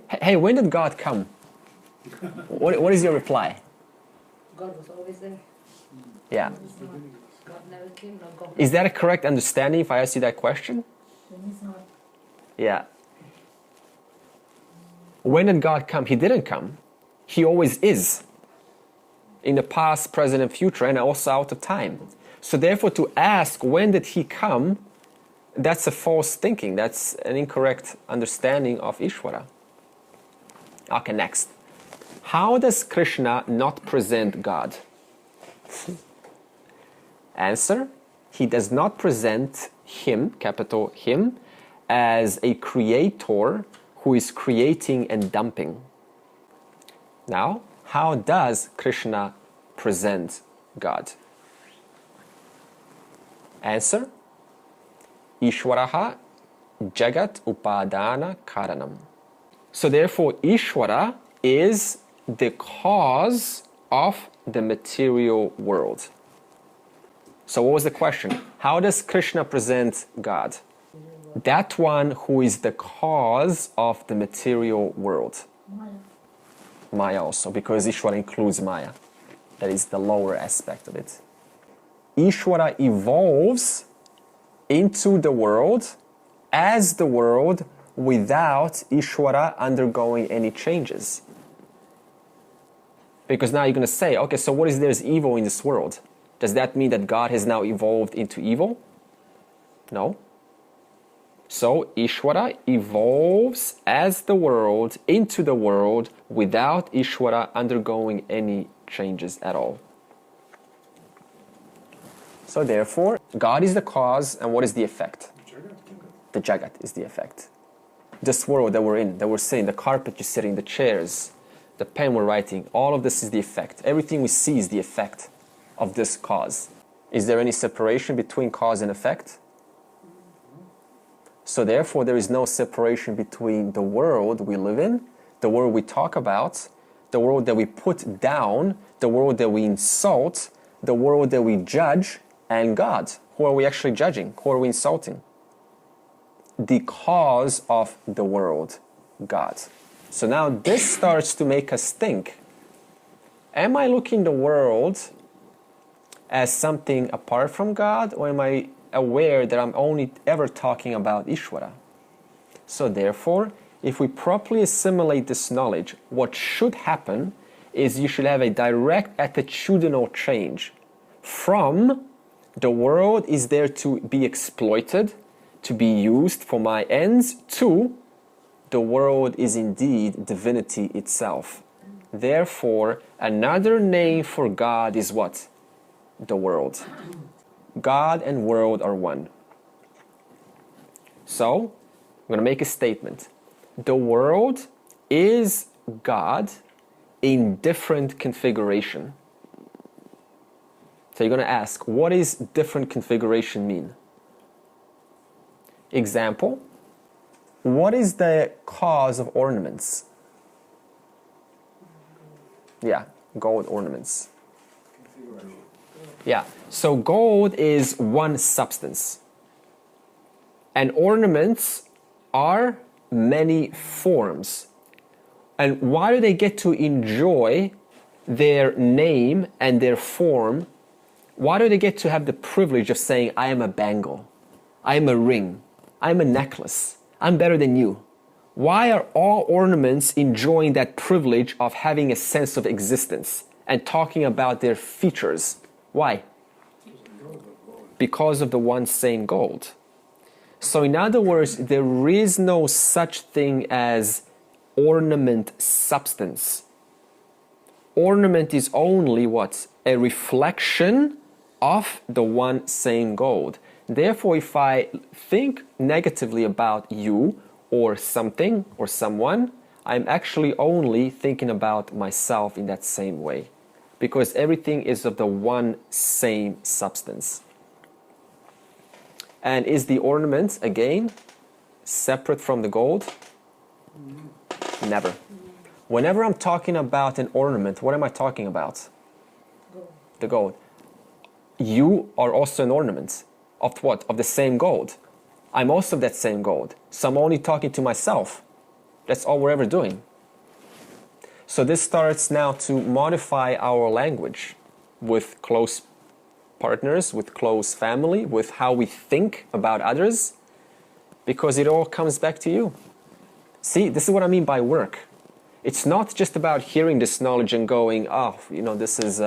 Hey, when did God come? What is your reply? God was always there. Yeah. God never came, no God. Is that a correct understanding if I ask you that question? Yeah. When did God come? He didn't come. He always is. In the past, present, and future, and also out of time. So therefore, to ask, when did he come, that's a false thinking. That's an incorrect understanding of Ishvara. Okay, next. How does Krishna not present God? Answer: he does not present him, capital him, as a creator who is creating and dumping. Now, how does Krishna present God? Answer: Ishwaraha Jagat Upadana Karanam. So therefore, Ishvara is the cause of the material world. So what was the question? How does Krishna present God? That one who is the cause of the material world. Maya also, because Ishvara includes Maya. That is the lower aspect of it. Ishvara evolves into the world as the world without Ishvara undergoing any changes. Because now you're going to say, okay, so what is there's evil in this world? Does that mean that God has now evolved into evil? No. So Ishvara evolves as the world into the world without Ishvara undergoing any changes at all. So therefore, God is the cause, and what is the effect? The Jagat is the effect. This world that we're in, that we're sitting, the carpet you're sitting, the chairs, the pen we're writing, all of this is the effect. Everything we see is the effect of this cause. Is there any separation between cause and effect? So therefore, there is no separation between the world we live in, the world we talk about, the world that we put down, the world that we insult, the world that we judge, and God. Who are we actually judging? Who are we insulting? The cause of the world, God. So now this starts to make us think, am I looking the world as something apart from God, or am I aware that I'm only ever talking about Ishvara? So therefore, if we properly assimilate this knowledge, what should happen is you should have a direct attitudinal change from the world is there to be exploited, to be used for my ends, to the world is indeed divinity itself. Therefore, another name for God is what? The world. God and world are one. So, I'm going to make a statement. The world is God in different configuration. So you're going to ask, what does different configuration mean? Example, what is the cause of ornaments? Yeah, gold ornaments. Yeah, so gold is one substance. And ornaments are many forms. And why do they get to enjoy their name and their form? Why do they get to have the privilege of saying, I am a bangle, I am a ring, I am a necklace, I'm better than you? Why are all ornaments enjoying that privilege of having a sense of existence and talking about their features? Why? Because of the one same gold. So in other words, there is no such thing as ornament substance. ornament is only what? A reflection of the one same gold. Therefore, if I think negatively about you or something or someone, I'm actually only thinking about myself in that same way, because everything is of the one same substance. And is the ornament, again, separate from the gold? Never. Whenever I'm talking about an ornament, what am I talking about? Gold. The gold. You are also an ornament of what? Of the same gold. I'm also of that same gold. So I'm only talking to myself. That's all we're ever doing. So this starts now to modify our language with close partners, with close family, with how we think about others, because it all comes back to you. See, this is what I mean by work. It's not just about hearing this knowledge and going, oh, this is,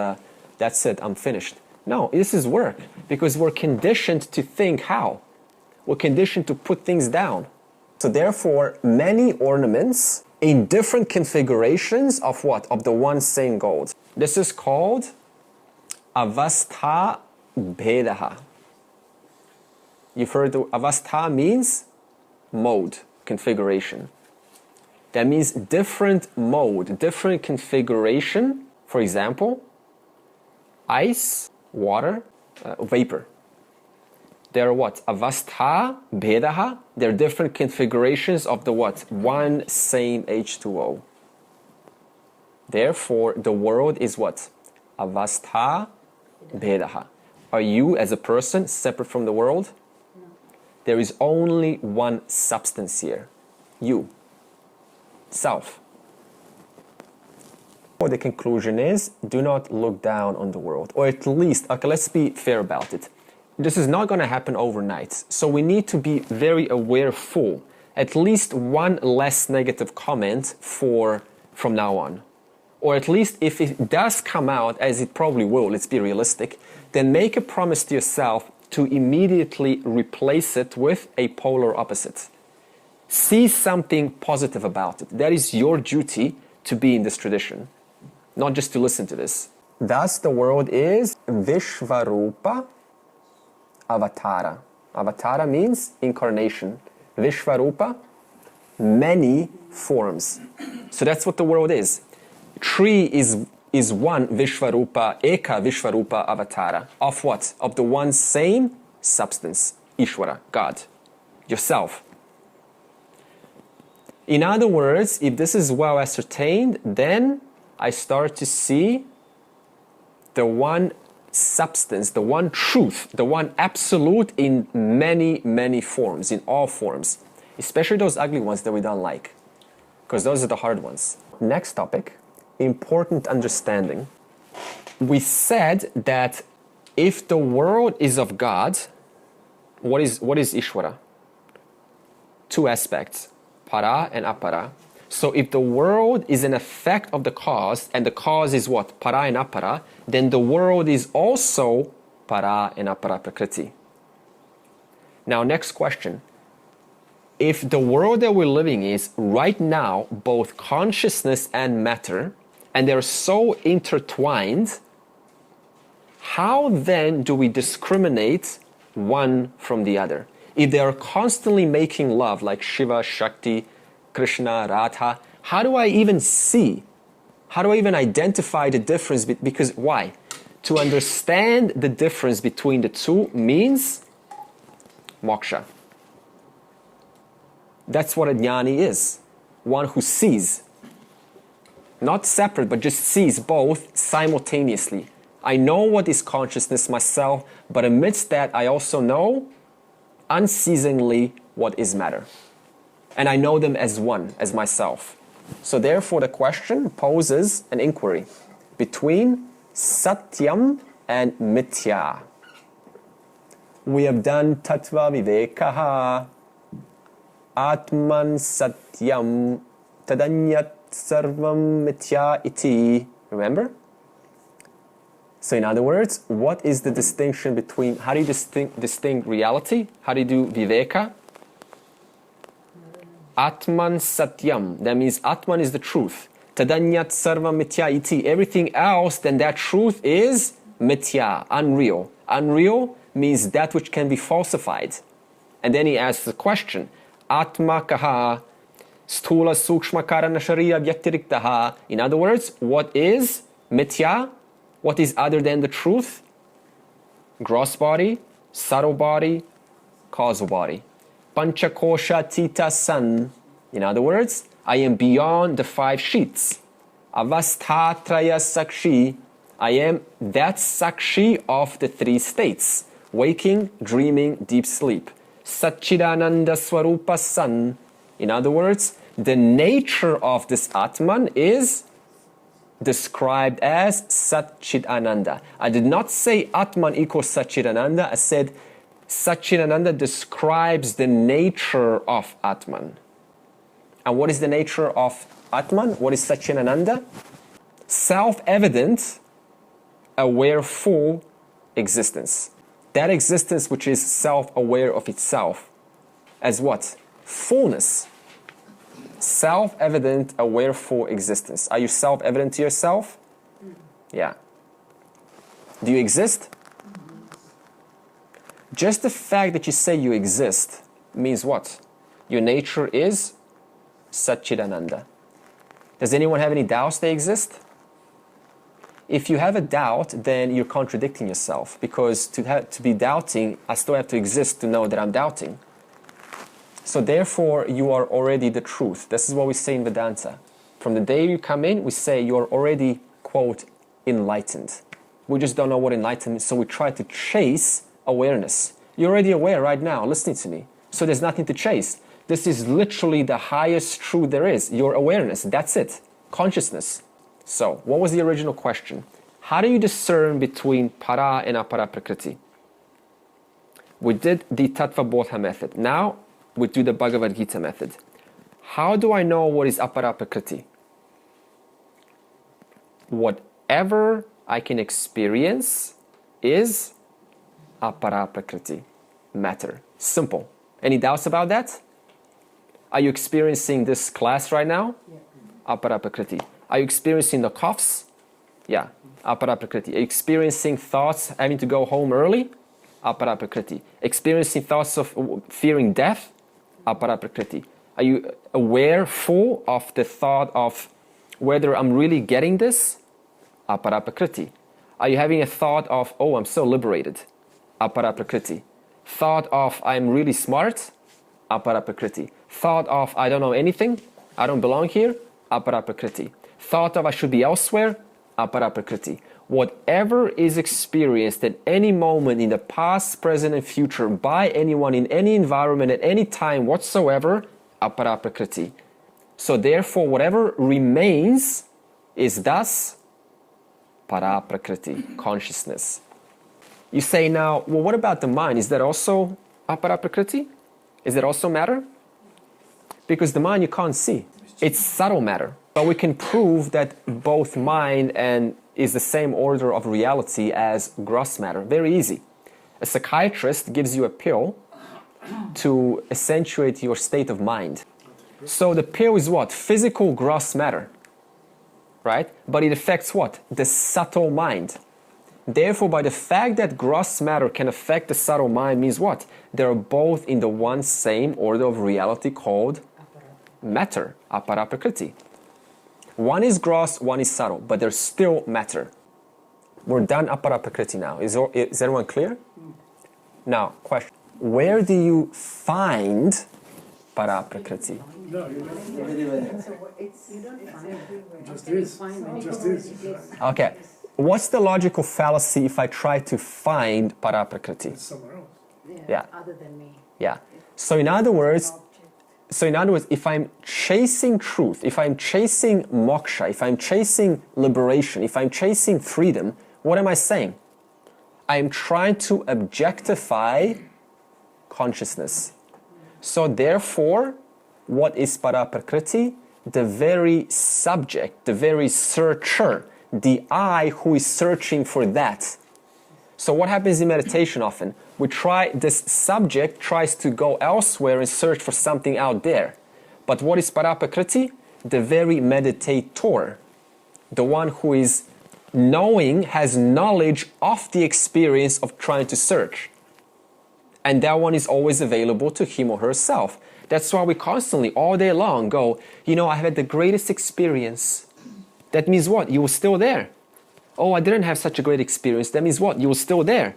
that's it, I'm finished. No, this is work, because we're conditioned to think how? We're conditioned to put things down. So therefore, many ornaments in different configurations of what? Of the one same gold. This is called avastha bhedaha. You've heard the avastha means mode, configuration. That means different mode, different configuration. For example, ice, water, vapor. They're what? Avastha bhedaha. They're different configurations of the what? One same H2O. Therefore, the world is what? Avastha bhedaha. Are you as a person separate from the world? No. There is only one substance here. You. Self. The conclusion is, do not look down on the world. Or at least, okay, let's be fair about it. This is not going to happen overnight. So we need to be very awareful. At least one less negative comment from now on. Or at least if it does come out, as it probably will, let's be realistic, then make a promise to yourself to immediately replace it with a polar opposite. See something positive about it. That is your duty to be in this tradition, not just to listen to this. Thus, the world is Vishvarupa Avatara. Avatara means incarnation. Vishvarupa, many forms. So that's what the world is. Tree is one Vishvarupa, Eka Vishvarupa Avatara. Of what? Of the one same substance, Ishvara, God, yourself. In other words, if this is well ascertained, then I start to see the one substance, the one truth, the one absolute in many, many forms, in all forms. Especially those ugly ones that we don't like, because those are the hard ones. Next topic, important understanding. We said that if the world is of God, what is Ishvara? Two aspects, para and apara. So if the world is an effect of the cause, and the cause is what? Para and apara, then the world is also para and apara prakriti. Now, next question. If the world that we're living is right now both consciousness and matter, and they're so intertwined, how then do we discriminate one from the other? If they are constantly making love, like Shiva, Shakti, Krishna, Radha, how do I even see? How do I even identify the difference? Because why? To understand the difference between the two means moksha. That's what a jnani is. One who sees. Not separate, but just sees both simultaneously. I know what is consciousness myself, but amidst that I also know unceasingly what is matter. And I know them as one, as myself. So therefore the question poses an inquiry between satyam and mithya. We have done tattva vivekaha, atman satyam, tadanyat sarvam mithya iti. Remember? So in other words, what is the distinction between, how do you distinct reality? How do you do viveka? Atman satyam. That means Atman is the truth. Tadanyat sarva mithya iti. Everything else than that truth is mithya, unreal. Unreal means that which can be falsified. And then he asks the question, Atma kaha sthula sukshma karana sharira vyaktiriktaha. In other words, what is mithya? What is other than the truth? Gross body, subtle body, causal body. Panchakosha tita san. In other words, I am beyond the 5 sheets. Avasthatraya sakshi. I am that sakshi of the 3 states. Waking, dreaming, deep sleep. Satchidananda swarupa san. In other words, the nature of this Atman is described as Satchidananda. I did not say Atman equals Satchidananda. I said Satchidananda describes the nature of Atman. And what is the nature of Atman? What is Satchidananda? Self-evident, aware, full existence. That existence which is self-aware of itself as what? Fullness. Self-evident, aware, full existence. Are you self-evident to yourself? Yeah. Do you exist? Just the fact that you say you exist means what? Your nature is Satchidananda. Does anyone have any doubts they exist? If you have a doubt, then you're contradicting yourself, because to be doubting, I still have to exist to know that I'm doubting. So therefore, you are already the truth. This is what we say in Vedanta. From the day you come in, we say you are already, quote, enlightened. We just don't know what enlightenment is, so we try to chase awareness. You're already aware right now, listening to me. So there's nothing to chase. This is literally the highest truth there is, your awareness. That's it. Consciousness. So, what was the original question? How do you discern between para and apara prakriti? We did the tattva bodha method. Now, we do the Bhagavad Gita method. How do I know what is apara prakriti? Whatever I can experience is apara prakriti, matter. Simple. Any doubts about that? Are you experiencing this class right now? Yeah. Apara prakriti. Are you experiencing the coughs? Yeah, apara prakriti. Are you experiencing thoughts having to go home early? Apara prakriti. Experiencing thoughts of fearing death? Apara prakriti. Are you aware, full of the thought of whether I'm really getting this? Apara prakriti. Are you having a thought of, oh, I'm so liberated? Apara prakriti. Thought of, I'm really smart? Apara prakriti. Thought of, I don't know anything? I don't belong here? Apara prakriti. Thought of, I should be elsewhere? Apara prakriti. Whatever is experienced at any moment in the past, present, and future by anyone in any environment at any time whatsoever, apara prakriti. So therefore, whatever remains is thus para prakriti, consciousness. You say now, well, what about the mind? Is that also apara prakriti? Is that also matter? Because the mind you can't see. It's subtle matter. But we can prove that both mind and is the same order of reality as gross matter. Very easy. A psychiatrist gives you a pill to accentuate your state of mind. So the pill is what? Physical gross matter. Right? But it affects what? The subtle mind. Therefore, by the fact that gross matter can affect the subtle mind means what? They are both in the one same order of reality called matter, apara prakriti. One is gross, one is subtle, but they're still matter. We're done apara prakriti now. Is everyone clear? Now, question. Where do you find para prakriti? No, you don't. You don't find it. Just is. Just is. Okay. What's the logical fallacy if I try to find para prakriti? It's somewhere else. Yeah. Other than me. Yeah. So in other words, if I'm chasing truth, if I'm chasing moksha, if I'm chasing liberation, if I'm chasing freedom, what am I saying? I'm trying to objectify consciousness. So therefore, what is para prakriti? The very subject, the very searcher, the I who is searching for that. So what happens in meditation often? This subject tries to go elsewhere and search for something out there. But what is para prakriti? the very meditator, the one who is knowing, has knowledge of the experience of trying to search. And that one is always available to him or herself. That's why we constantly, all day long, go, I had the greatest experience. That means what? You were still there. Oh, I didn't have such a great experience. That means what? You were still there.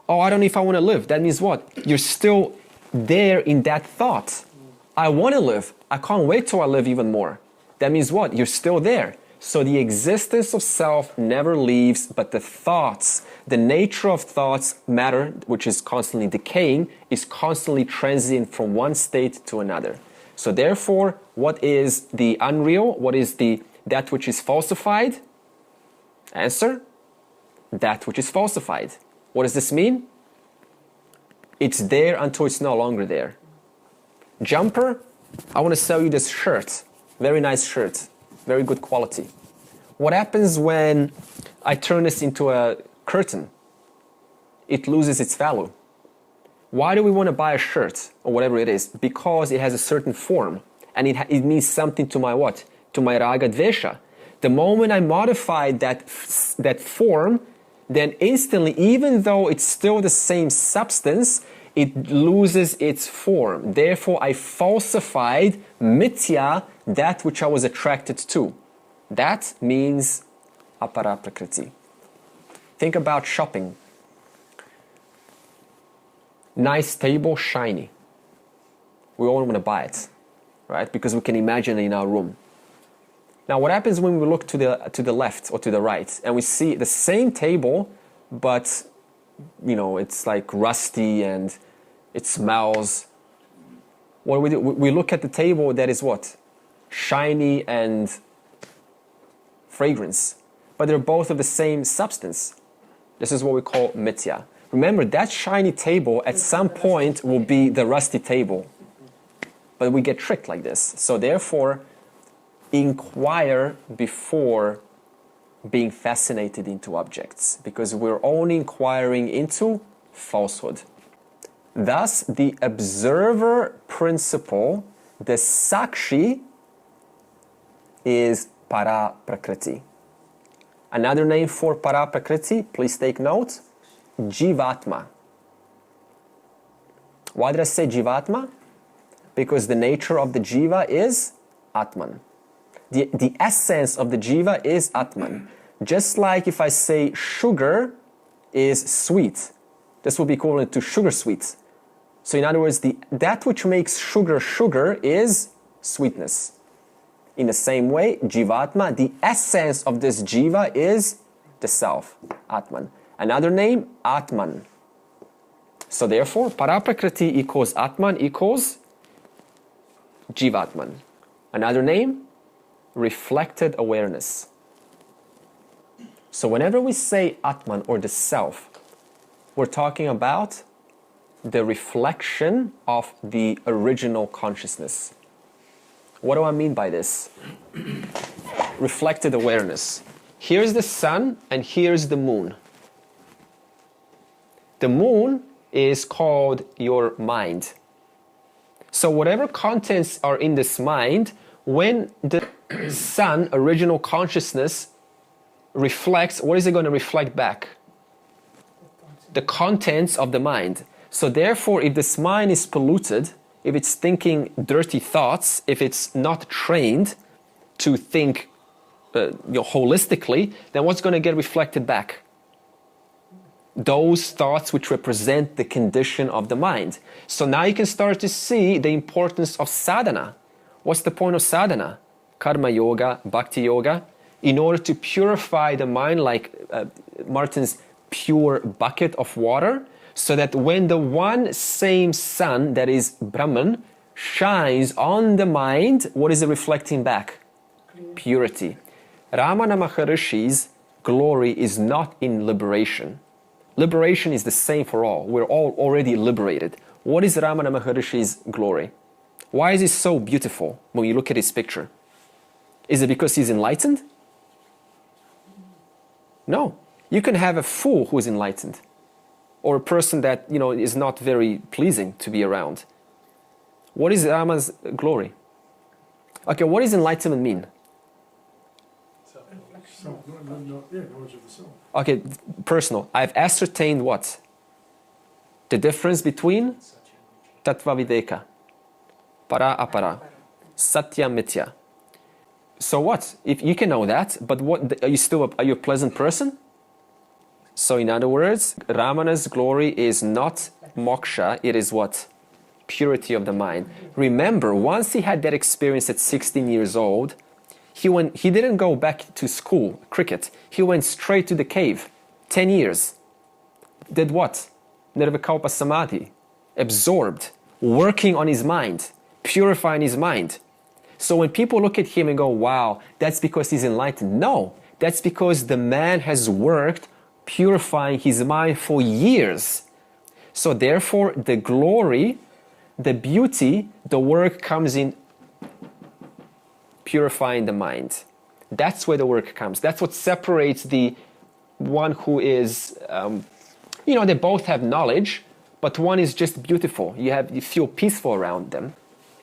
Oh, I don't know if I want to live. That means what? You're still there in that thought. I want to live. I can't wait till I live even more. That means what? You're still there. So the existence of self never leaves, but the thoughts, the nature of thoughts, matter, which is constantly decaying, is constantly transient from one state to another. So therefore, what is the unreal? What is that which is falsified? Answer, that which is falsified. What does this mean? It's there until it's no longer there. Jumper, I want to sell you this shirt. Very nice shirt. Very good quality. What happens when I turn this into a curtain? It loses its value. Why do we want to buy a shirt or whatever it is? Because it has a certain form and it means something to my what? To my raga dvesha. The moment I modify that form, then instantly, even though it's still the same substance, it loses its form. Therefore, I falsified mithya, that which I was attracted to. That means apara prakriti. Think about shopping. Nice table, shiny. We all want to buy it, right? Because we can imagine it in our room. Now, what happens when we look to the left or to the right and we see the same table, but it's like rusty and it smells? What do we do? We look at the table that is what? Shiny and fragrance, but they're both of the same substance. This is what we call mithya. Remember, that shiny table at some point will be the rusty table, but we get tricked like this. So therefore, inquire before being fascinated into objects, because we're only inquiring into falsehood. Thus, the observer principle, the sakshi, is para prakriti. Another name for para prakriti, please take note, jivatma. Why did I say jivatma? Because the nature of the jiva is atman. The essence of the jiva is atman. Just like if I say sugar is sweet, this will be equivalent to sugar sweet. So in other words, that which makes sugar sugar is sweetness. In the same way, jivatma, the essence of this jiva is the self, atman. Another name, atman. So therefore, paraprakriti equals atman equals jivatman. Another name, reflected awareness. So whenever we say atman or the self, we're talking about the reflection of the original consciousness. What do I mean by this? Reflected awareness. Here's the sun and here's the moon. The moon is called your mind. So whatever contents are in this mind, when the sun, original consciousness, reflects, what is it going to reflect back? The contents of the mind. So therefore, if this mind is polluted, if it's thinking dirty thoughts, if it's not trained to think holistically, then what's going to get reflected back? Those thoughts which represent the condition of the mind. So now you can start to see the importance of sadhana. What's the point of sadhana? Karma yoga, bhakti yoga. In order to purify the mind like Martin's pure bucket of water, so that when the one same sun, that is Brahman, shines on the mind, what is it reflecting back? Purity. Ramana Maharishi's glory is not in liberation. Liberation is the same for all. We're all already liberated. What is Ramana Maharishi's glory? Why is he so beautiful when you look at his picture? Is it because he's enlightened? No. You can have a fool who is enlightened, or a person that is not very pleasing to be around. What is Rama's glory? Okay, what does enlightenment mean? Knowledge of the self. Okay, personal. I've ascertained what? The difference between tattva videka, para apara, satya mithya. So what? If you can know that, but what? Are you a pleasant person? So in other words, Ramana's glory is not moksha, it is what? Purity of the mind. Remember, once he had that experience at 16 years old, he didn't go back to school, cricket. He went straight to the cave. 10 years. Did what? Nirvikalpa Samadhi. Absorbed. Working on his mind. Purifying his mind. So when people look at him and go, wow, that's because he's enlightened. No, that's because the man has worked purifying his mind for years. So therefore, the glory, the beauty, the work comes in purifying the mind. That's where the work comes. That's what separates the one who is, they both have knowledge, but one is just beautiful. You feel peaceful around them.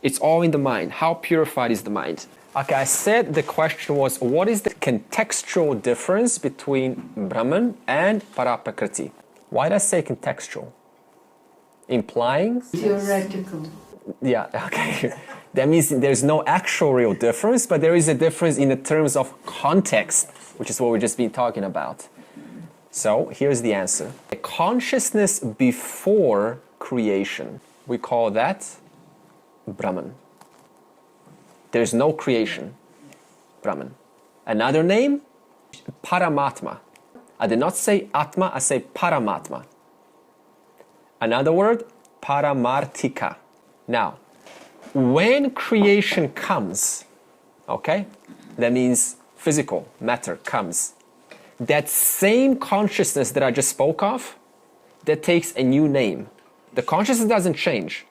It's all in the mind. How purified is the mind? Okay, I said the question was, what is the contextual difference between Brahman and Paraprakriti? Why did I say contextual? Implying? Theoretical. Yeah, okay. That means there's no actual real difference, but there is a difference in the terms of context, which is what we've just been talking about. So here's the answer. The consciousness before creation, we call that Brahman. There's no creation, Brahman. Another name, Paramatma. I did not say Atma, I say Paramatma. Another word, Paramartika. Now, when creation comes, okay, that means physical matter comes, that same consciousness that I just spoke of, that takes a new name. The consciousness doesn't change,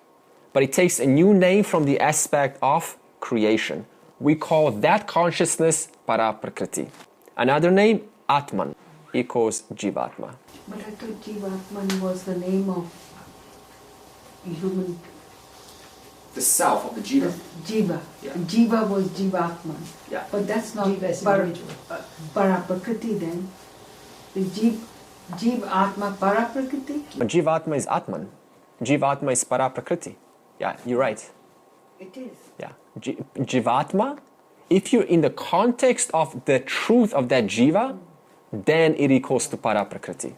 but it takes a new name from the aspect of creation. We call that consciousness Paraprakriti. Another name, Atman, equals Jivatma. But I thought Jivatman was the name of human. The self of the Jiva. Jiva. Yeah. Jiva was Jivatman. Yeah. But that's not Jiva is individual. Paraprakriti then. The Jiv Atma Paraprakriti? Jivatma is Atman. Jivatma is Paraprakriti. Yeah, you're right. It is. Yeah. Jivatma, if you're in the context of the truth of that Jiva, then it equals to Paraprakriti.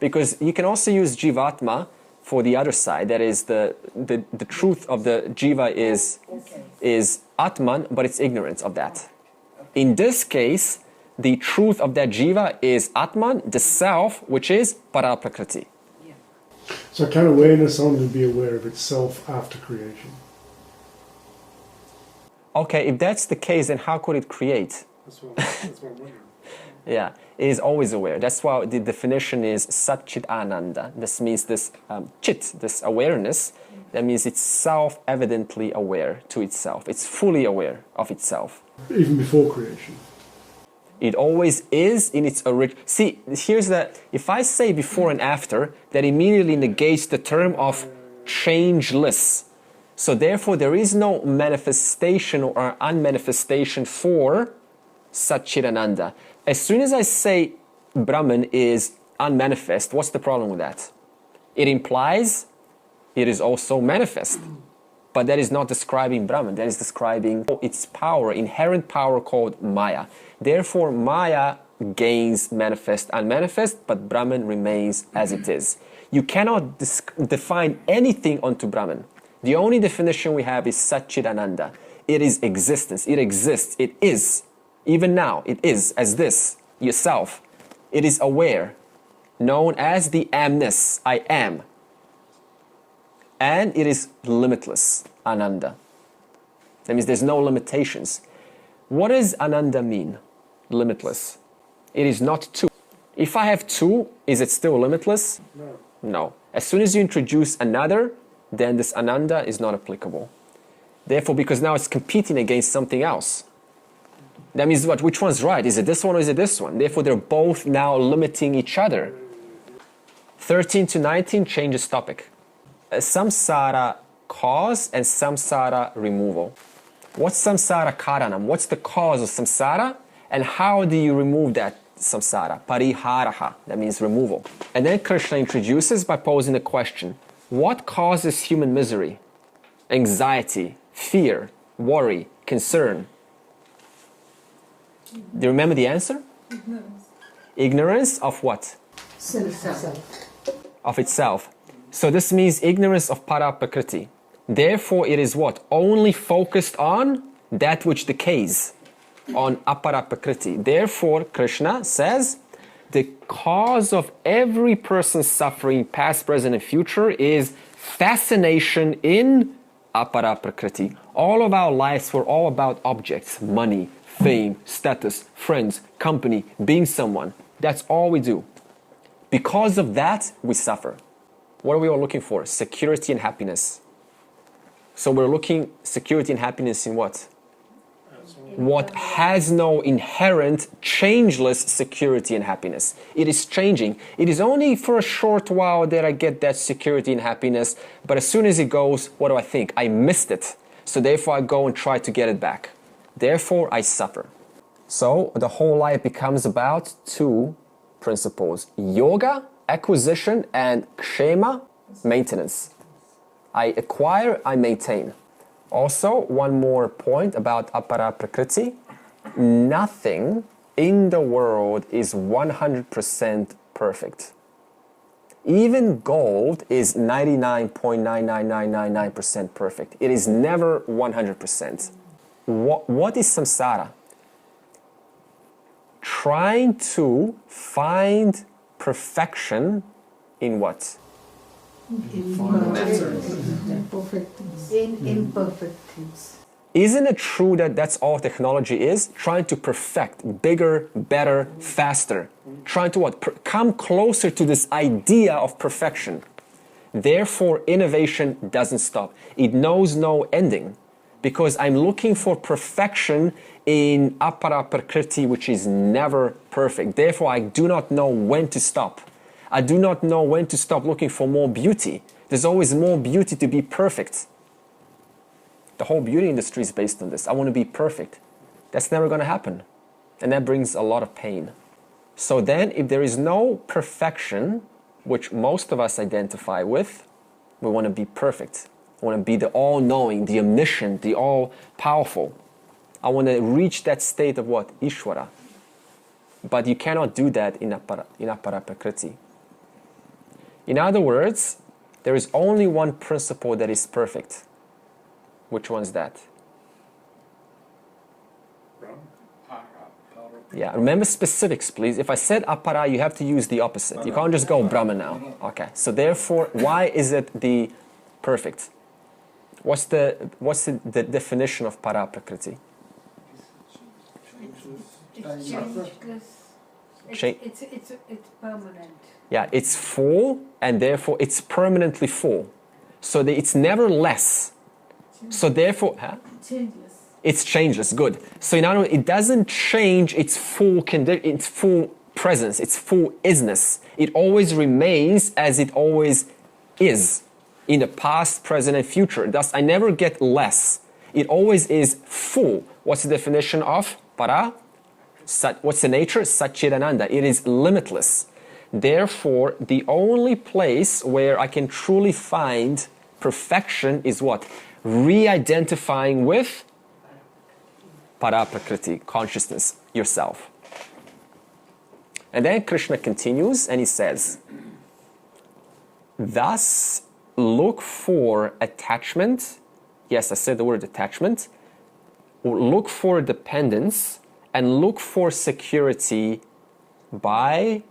Because you can also use Jivatma for the other side. That is the truth of the Jiva is Atman, but it's ignorance of that. In this case, the truth of that Jiva is Atman, the self, which is Paraprakriti. So can awareness only be aware of itself after creation? Okay, if that's the case, then how could it create? That's what I'm wondering. Yeah, it is always aware. That's why the definition is Satchit Ananda. This means this chit, this awareness. That means it's self-evidently aware to itself. It's fully aware of itself. Even before creation. It always is in its original. See, here's that. If I say before and after, that immediately negates the term of changeless. So therefore, there is no manifestation or unmanifestation for Satchidananda. As soon as I say Brahman is unmanifest, what's the problem with that? It implies it is also manifest. But that is not describing Brahman. That is describing its power, inherent power called Maya. Therefore, Maya gains manifest, unmanifest, but Brahman remains as it is. You cannot define anything onto Brahman. The only definition we have is Satchidananda. It is existence. It exists. It is. Even now, it is as this, yourself. It is aware, known as the amness, I am. And it is limitless, Ananda. That means there's no limitations. What does Ananda mean? Limitless. It is not two. If I have two, is it still limitless? No. No. As soon as you introduce another, then this Ananda is not applicable. Therefore, because now it's competing against something else. That means what? Which one's right? Is it this one or is it this one? Therefore, they're both now limiting each other. 13 to 19 changes topic. Samsara cause and samsara removal. What's samsara karanam? What's the cause of samsara? And how do you remove that samsara? Pariharaha, that means removal. And then Krishna introduces by posing the question, what causes human misery? Anxiety, fear, worry, concern. Do you remember the answer? Ignorance of what? Self. Of itself. So this means ignorance of para prakriti. Therefore it is what? Only focused on that which decays, on apara prakriti. Therefore Krishna says the cause of every person's suffering, past, present and future, is fascination in apara prakriti. All of our lives were all about objects, money, fame, status, friends, company, being someone. That's all we do. Because of that, we suffer. What are we all looking for? Security and happiness. So we're looking security and happiness in what? What has no inherent, changeless security and happiness. It is changing. It is only for a short while that I get that security and happiness, but as soon as it goes, what do I think? I missed it. So therefore I go and try to get it back. Therefore I suffer. So the whole life becomes about two principles. Yoga, acquisition, and kshema, maintenance. I acquire, I maintain. Also, one more point about apara prakriti. Nothing in the world is 100% perfect. Even gold is 99.99999% perfect. It is never 100%. What is samsara? Trying to find perfection in what? Imperfect things. In imperfect things. Isn't it true that that's all technology is? Trying to perfect, bigger, better, faster. Trying to what? Come closer to this idea of perfection. Therefore, innovation doesn't stop. It knows no ending. Because I'm looking for perfection in apara prakriti, which is never perfect. Therefore, I do not know when to stop. I do not know when to stop looking for more beauty. There's always more beauty to be perfect. The whole beauty industry is based on this. I want to be perfect. That's never going to happen. And that brings a lot of pain. So then, if there is no perfection, which most of us identify with, we want to be perfect. I want to be the all-knowing, the omniscient, the all-powerful. I want to reach that state of what? Ishvara. But you cannot do that in apara prakriti. In other words, there is only one principle that is perfect. Which one's that? Yeah, remember specifics, please. If I said apara, you have to use the opposite. You can't just go Brahman now. Okay, so therefore, why is it the perfect? What's the definition of para prakriti? It's changeless. It's permanent. Yeah, it's full and therefore it's permanently full. So it's never less. So therefore, Changeless. it's changeless. Good. So in other words, it doesn't change its full presence, its full isness. It always remains as it always is in the past, present, and future. Thus, I never get less. It always is full. What's the definition of para? What's the nature? Satchidananda. It is limitless. Therefore, the only place where I can truly find perfection is what? Re-identifying with para prakriti, consciousness, yourself. And then Krishna continues and he says, thus look for attachment. Yes, I said the word attachment. Look for dependence and look for security by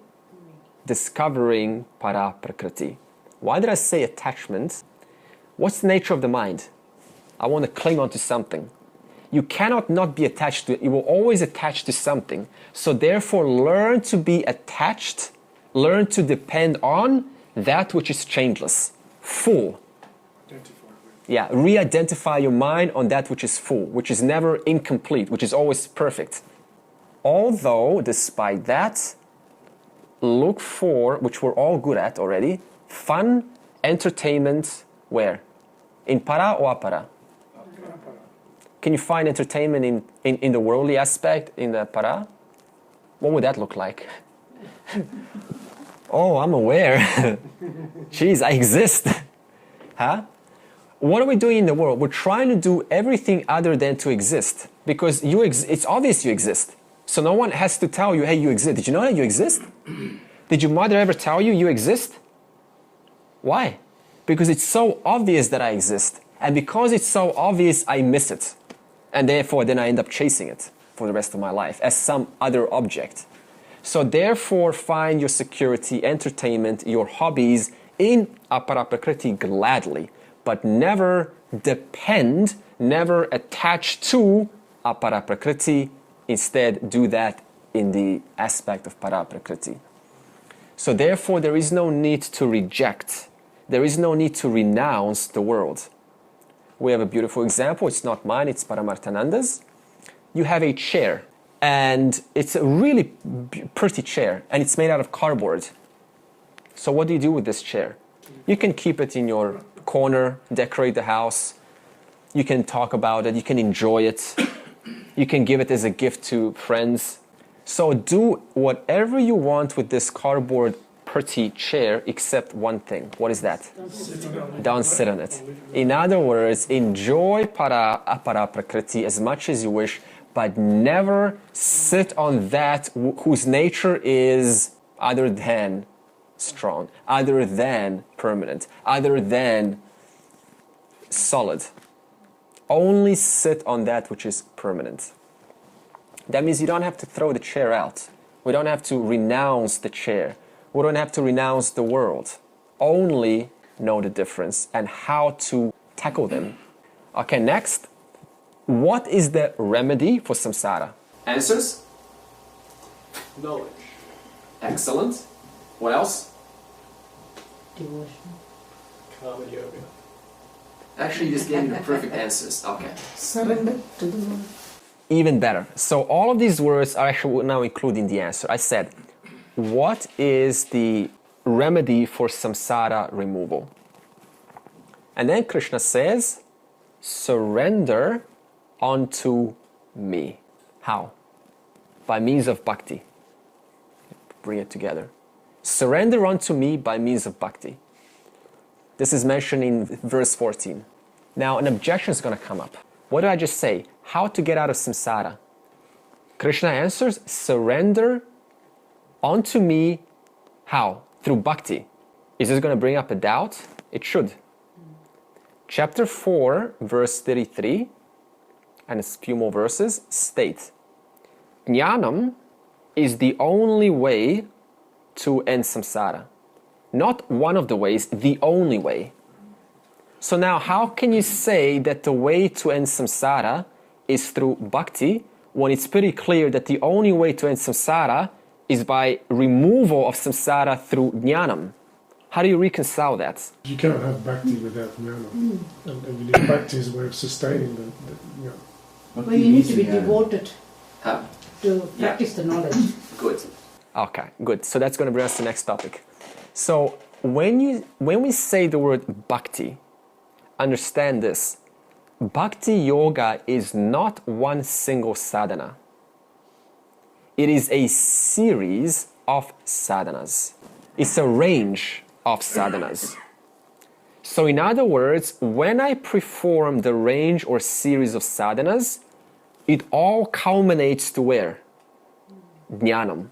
discovering para prakriti. Why did I say attachment? What's the nature of the mind? I want to cling on to something. You cannot not be attached to it. You will always attach to something. So therefore, learn to be attached. Learn to depend on that which is changeless, full. Yeah, re-identify your mind on that which is full, which is never incomplete, which is always perfect. Although, despite that, look for, which we're all good at already, fun, entertainment, where? In para or apara? Can you find entertainment in the worldly aspect, in the para? What would that look like? Oh, I'm aware. Jeez, I exist. Huh? What are we doing in the world? We're trying to do everything other than to exist. Because it's obvious you exist. So no one has to tell you, hey, you exist. Did you know that you exist? Did your mother ever tell you you exist? Why? Because it's so obvious that I exist. And because it's so obvious, I miss it. And therefore, then I end up chasing it for the rest of my life as some other object. So therefore, find your security, entertainment, your hobbies in apara prakriti gladly. But never depend, never attach to apara prakriti. Instead, do that in the aspect of para prakriti. So therefore, there is no need to reject. There is no need to renounce the world. We have a beautiful example. It's not mine, it's Paramarthananda's. You have a chair, and it's a really pretty chair, and it's made out of cardboard. So what do you do with this chair? You can keep it in your corner, decorate the house. You can talk about it, you can enjoy it. You can give it as a gift to friends. So do whatever you want with this cardboard pretty chair, except one thing. What is that? Don't sit on it. In other words, enjoy apara prakriti as much as you wish, but never sit on that whose nature is other than strong, other than permanent, other than solid. Only sit on that which is permanent. That means you don't have to throw the chair out. We don't have to renounce the chair. We don't have to renounce the world. Only know the difference and how to tackle them. Okay, next. What is the remedy for samsara? Answers? Knowledge. Excellent. What else? Devotion. Karma yoga. Actually, you just gave me the perfect answers. Okay. Surrender to the Lord. Even better. So all of these words are actually now included in the answer. I said, what is the remedy for samsara removal? And then Krishna says, surrender unto me. How? By means of bhakti. Bring it together. Surrender unto me by means of bhakti. This is mentioned in verse 14. Now, an objection is going to come up. What did I just say? How to get out of samsara? Krishna answers, surrender unto me. How? Through bhakti. Is this going to bring up a doubt? It should. Chapter 4, verse 33, and a few more verses, state, Jnanam is the only way to end samsara. Not one of the ways, the only way. So now, how can you say that the way to end samsara is through bhakti when it's pretty clear that the only way to end samsara is by removal of samsara through jnanam? How do you reconcile that? You can't have bhakti without jnana. And you need bhakti as a way of sustaining the jnana. Well, you need to be devoted Huh? to practice the knowledge. Good. Okay, good. So that's going to bring us to the next topic. So when we say the word bhakti, understand this. Bhakti yoga is not one single sadhana. It is a series of sadhanas. It's a range of sadhanas. So in other words, when I perform the range or series of sadhanas, it all culminates to where? Jnanam.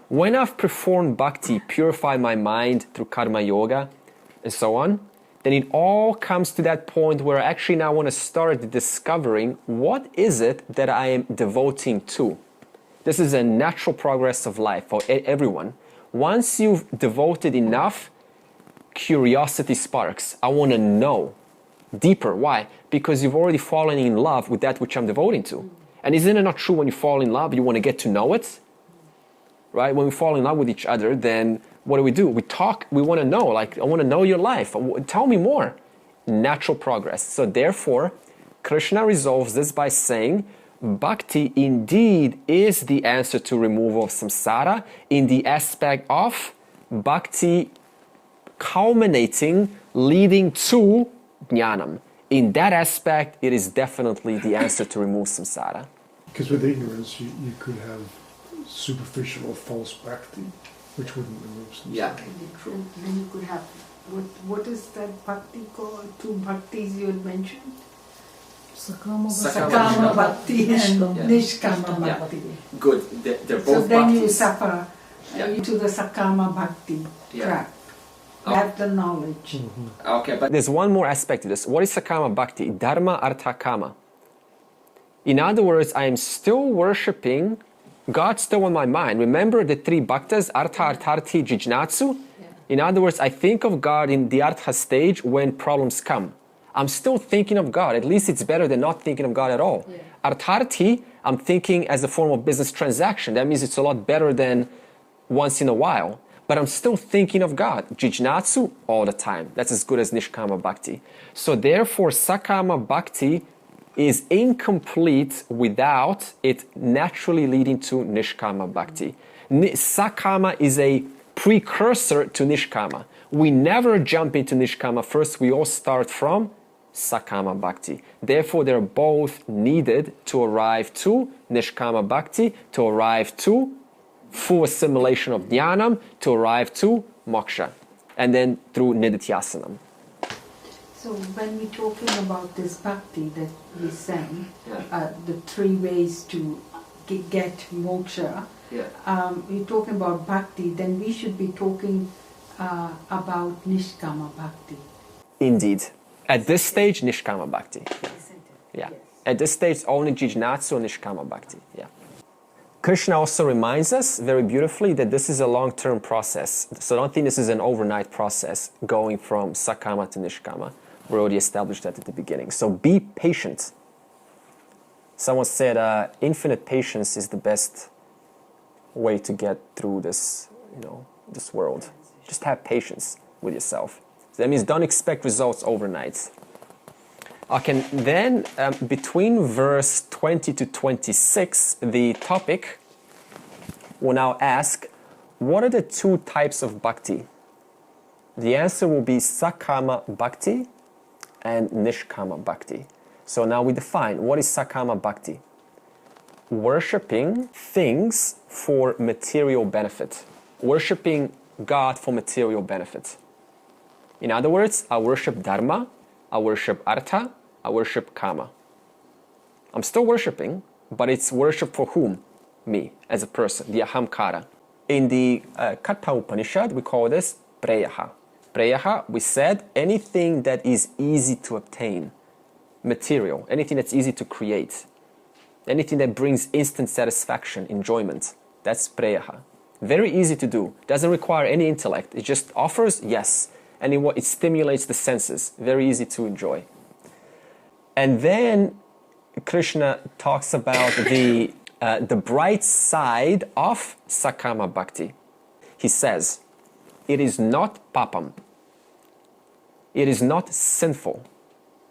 When I've performed bhakti, purified my mind through karma yoga, and so on, then it all comes to that point where I actually now want to start discovering what is it that I am devoting to. This is a natural progress of life for everyone. Once you've devoted enough, curiosity sparks. I want to know deeper. Why? Because you've already fallen in love with that which I'm devoting to. And isn't it not true when you fall in love, you want to get to know it? Right? When we fall in love with each other, then what do? We talk, we want to know, like, I want to know your life. Tell me more. Natural progress. So therefore, Krishna resolves this by saying, bhakti indeed is the answer to removal of samsara in the aspect of bhakti culminating, leading to jnanam. In that aspect, it is definitely the answer to remove samsara. Because with ignorance, you could have superficial or false bhakti, which wouldn't remove samsara. Yeah. True. Then you could have, what is that bhakti called? Two bhaktis you had mentioned? Sakama Sakama bhakti and Nishkama Yeah. bhakti. Good. They're So both then you bhaktis. suffer Yeah. into the Sakama bhakti Yeah. trap. Oh. Have the knowledge. Okay, but There's one more aspect to this. What is Sakama Bhakti? Dharma, Artha, Kama. In other words, I am still worshipping, God's still on my mind. Remember the three bhaktas, Artha, Artharthi, Jijnatsu? In other words, I think of God in the Artha stage when problems come. I'm still thinking of God. At least it's better than not thinking of God at all. Artharthi, I'm thinking as a form of business transaction. That means it's a lot better than once in a while. But I'm still thinking of God. Jijnatsu, all the time. That's as good as Nishkama Bhakti. So therefore, Sakama Bhakti is incomplete without it naturally leading to Nishkama Bhakti. Sakama is a precursor to Nishkama. We never jump into Nishkama first. We all start from Sakama Bhakti. Therefore, they're both needed to arrive to Nishkama Bhakti, to arrive to full assimilation of jnanam, to arrive to moksha, and then through nididhyasanam. So when we're talking about this bhakti that we sang, Yeah. the three ways to get moksha, we're talking about bhakti, then we should be talking about Nishkama Bhakti. Indeed. At this stage, Nishkama Bhakti. Isn't it? Yeah. Yes. At this stage, only Jijnatsu and Nishkama Bhakti. Yeah. Krishna also reminds us very beautifully that this is a long-term process. So don't think this is an overnight process going from Sakama to Nishkama. We already established that at the beginning. So be patient. Someone said infinite patience is the best way to get through this, this world. Just have patience with yourself. So that means don't expect results overnight. Okay, then between verse 20 to 26, the topic will now ask, what are the two types of bhakti? The answer will be Sakama Bhakti and Nishkama Bhakti. So now we define, what is Sakama Bhakti? Worshipping things for material benefit. Worshipping God for material benefit. In other words, I worship Dharma, I worship Artha, I worship Kama. I'm still worshipping, but it's worship for whom? Me, as a person, the ahamkara. In the Katha Upanishad, we call this preyaha. Preyaha, we said, anything that is easy to obtain, material, anything that's easy to create, anything that brings instant satisfaction, enjoyment, that's preyaha. Very easy to do, doesn't require any intellect, it just offers, yes, and it stimulates the senses, very easy to enjoy. And then Krishna talks about the bright side of Sakama Bhakti. He says, it is not papam, it is not sinful,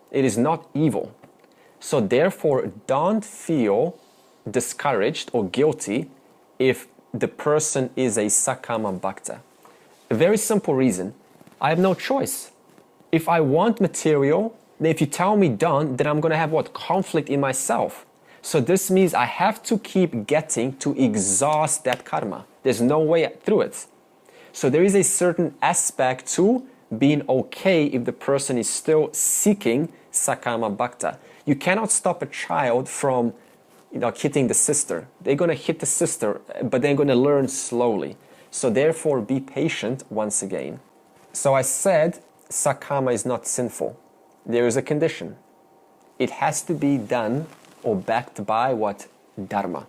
it is not evil. So therefore, don't feel discouraged or guilty if the person is a Sakama Bhakta. A very simple reason, I have no choice. If I want material, then if you tell me don't, then I'm going to have conflict in myself. So this means I have to keep getting to exhaust that karma. There's no way through it. So there is a certain aspect to being okay if the person is still seeking Sakama Bhakta. You cannot stop a child from hitting the sister. They're going to hit the sister, but they're going to learn slowly. So therefore, be patient once again. So I said Sakama is not sinful. There is a condition. It has to be done or backed by what? Dharma.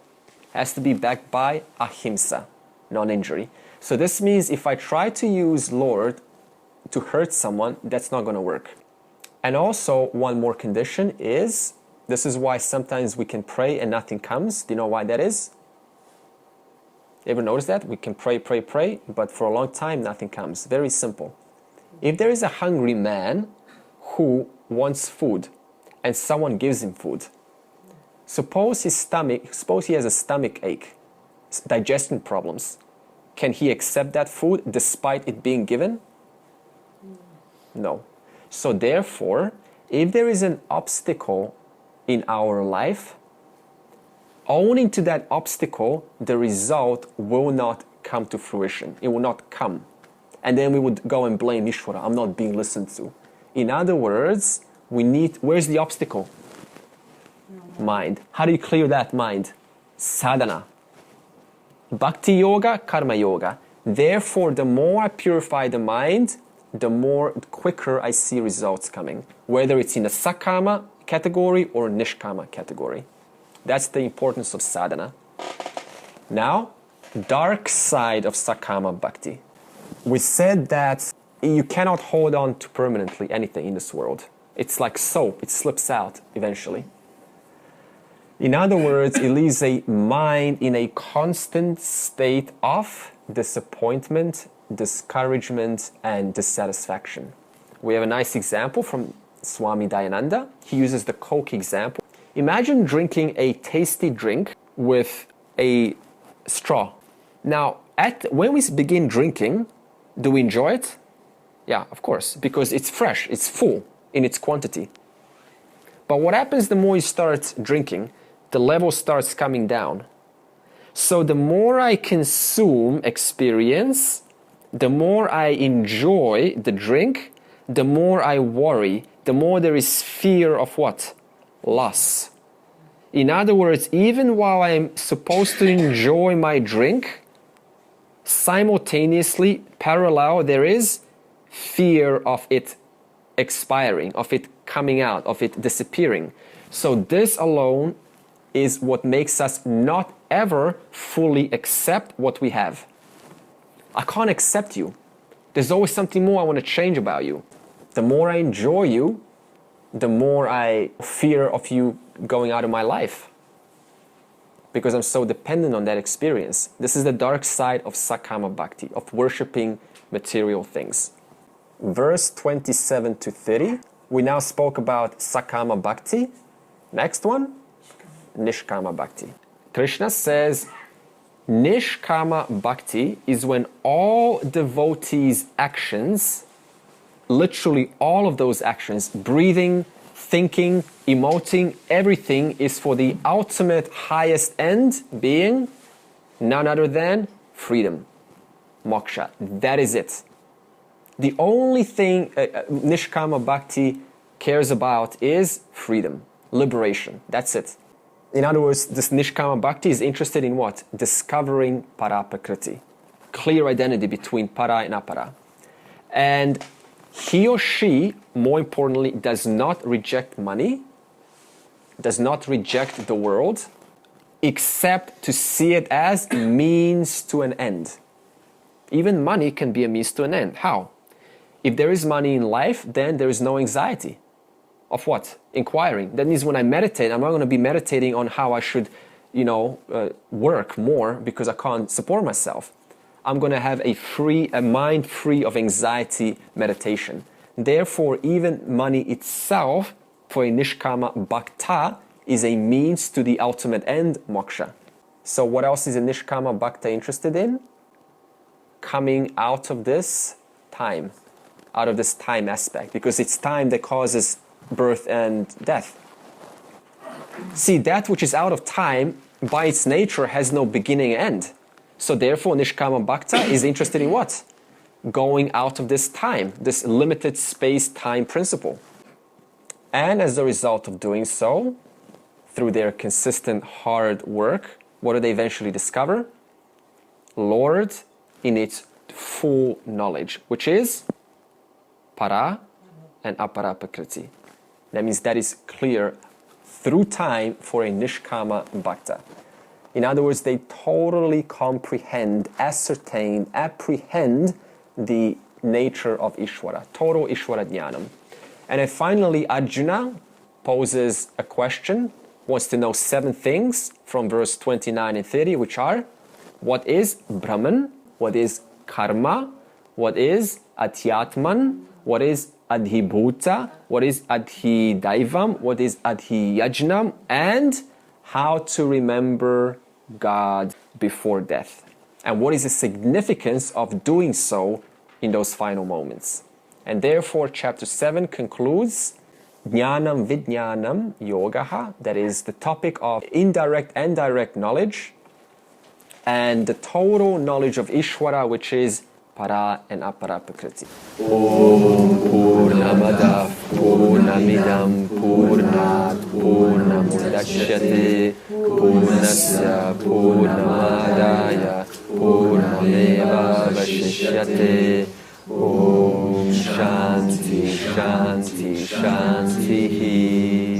It has to be backed by ahimsa, non-injury. So this means if I try to use Lord to hurt someone, that's not going to work. And also one more condition is, this is why sometimes we can pray and nothing comes. Do you know why that is? Ever notice that? We can pray, but for a long time nothing comes. Very simple. If there is a hungry man who wants food and someone gives him food, suppose he has a stomach ache, digestion problems, can he accept that food despite it being given? No. So therefore, if there is an obstacle in our life, owning to that obstacle, the result will not come to fruition. It will not come. And then we would go and blame Ishvara. I'm not being listened to. In other words, where's the obstacle? Mind. How do you clear that mind? Sadhana. Bhakti yoga, karma yoga. Therefore, the more I purify the mind, the quicker I see results coming. Whether it's in the sakama category or nishkama category. That's the importance of sadhana. Now, dark side of sakama bhakti. We said that you cannot hold on to permanently anything in this world. It's like soap, it slips out eventually. In other words, it leaves a mind in a constant state of disappointment, discouragement, and dissatisfaction. We have a nice example from Swami Dayananda. He uses the Coke example. Imagine drinking a tasty drink with a straw. Now, when we begin drinking, do we enjoy it? Yeah, of course, because it's fresh, it's full in its quantity. But what happens the more you start drinking? The level starts coming down. So the more I consume experience, the more I enjoy the drink, the more I worry, the more there is fear of what? Loss. In other words, even while I'm supposed to enjoy my drink, simultaneously, parallel, there is fear of it expiring, of it coming out, of it disappearing. So this alone is what makes us not ever fully accept what we have. I can't accept you. There's always something more I want to change about you. The more I enjoy you, the more I fear of you going out of my life. Because I'm so dependent on that experience. This is the dark side of sakama bhakti, of worshipping material things. Verse 27 to 30, we now spoke about sakama bhakti. Next one, nishkama bhakti. Krishna says, nishkama bhakti is when all devotees' actions, literally all of those actions, breathing, thinking, emoting, everything is for the ultimate highest end, being none other than freedom, moksha. That is it. The only thing nishkama bhakti cares about is freedom, liberation. That's it. In other words, this nishkama bhakti is interested in what? Discovering para-prakriti. Clear identity between para and apara. And he or she, more importantly, does not reject money, does not reject the world, except to see it as means to an end. Even money can be a means to an end. How? If there is money in life, then there is no anxiety. Of what? Inquiring. That means when I meditate, I'm not going to be meditating on how I should, work more because I can't support myself. I'm going to have a mind free of anxiety meditation. Therefore, even money itself, for a nishkama bhakta, is a means to the ultimate end, moksha. So what else is a nishkama bhakta interested in? Coming out of this time aspect, because it's time that causes birth and death. See, that which is out of time, by its nature, has no beginning and end. So therefore, nishkama bhakta is interested in what? Going out of this time, this limited space-time principle. And as a result of doing so, through their consistent hard work, what do they eventually discover? Lord in its full knowledge, which is para and apara prakriti. That means that is clear through time for a nishkama bhakta. In other words, they totally comprehend, ascertain, apprehend the nature of Ishvara, total Ishvara jnanam. And then finally, Arjuna poses a question, wants to know 7 things from verse 29 and 30, which are, what is Brahman? What is karma? What is Adhyātman? What is Adhibhuta? What is Adhidaivam? What is Adhyajnam? And how to remember God before death. And what is the significance of doing so in those final moments. And therefore, chapter 7 concludes Jnanam Vijnanam Yogaha, that is the topic of indirect and direct knowledge, and the total knowledge of Ishvara, which is Para and Apara Prakriti. Om Purnamadav Purnamidam Purnat Purnamudachyate Purnasya Purnamadaya Purnameva Vashishyate. Om Shanti Shanti Shanti.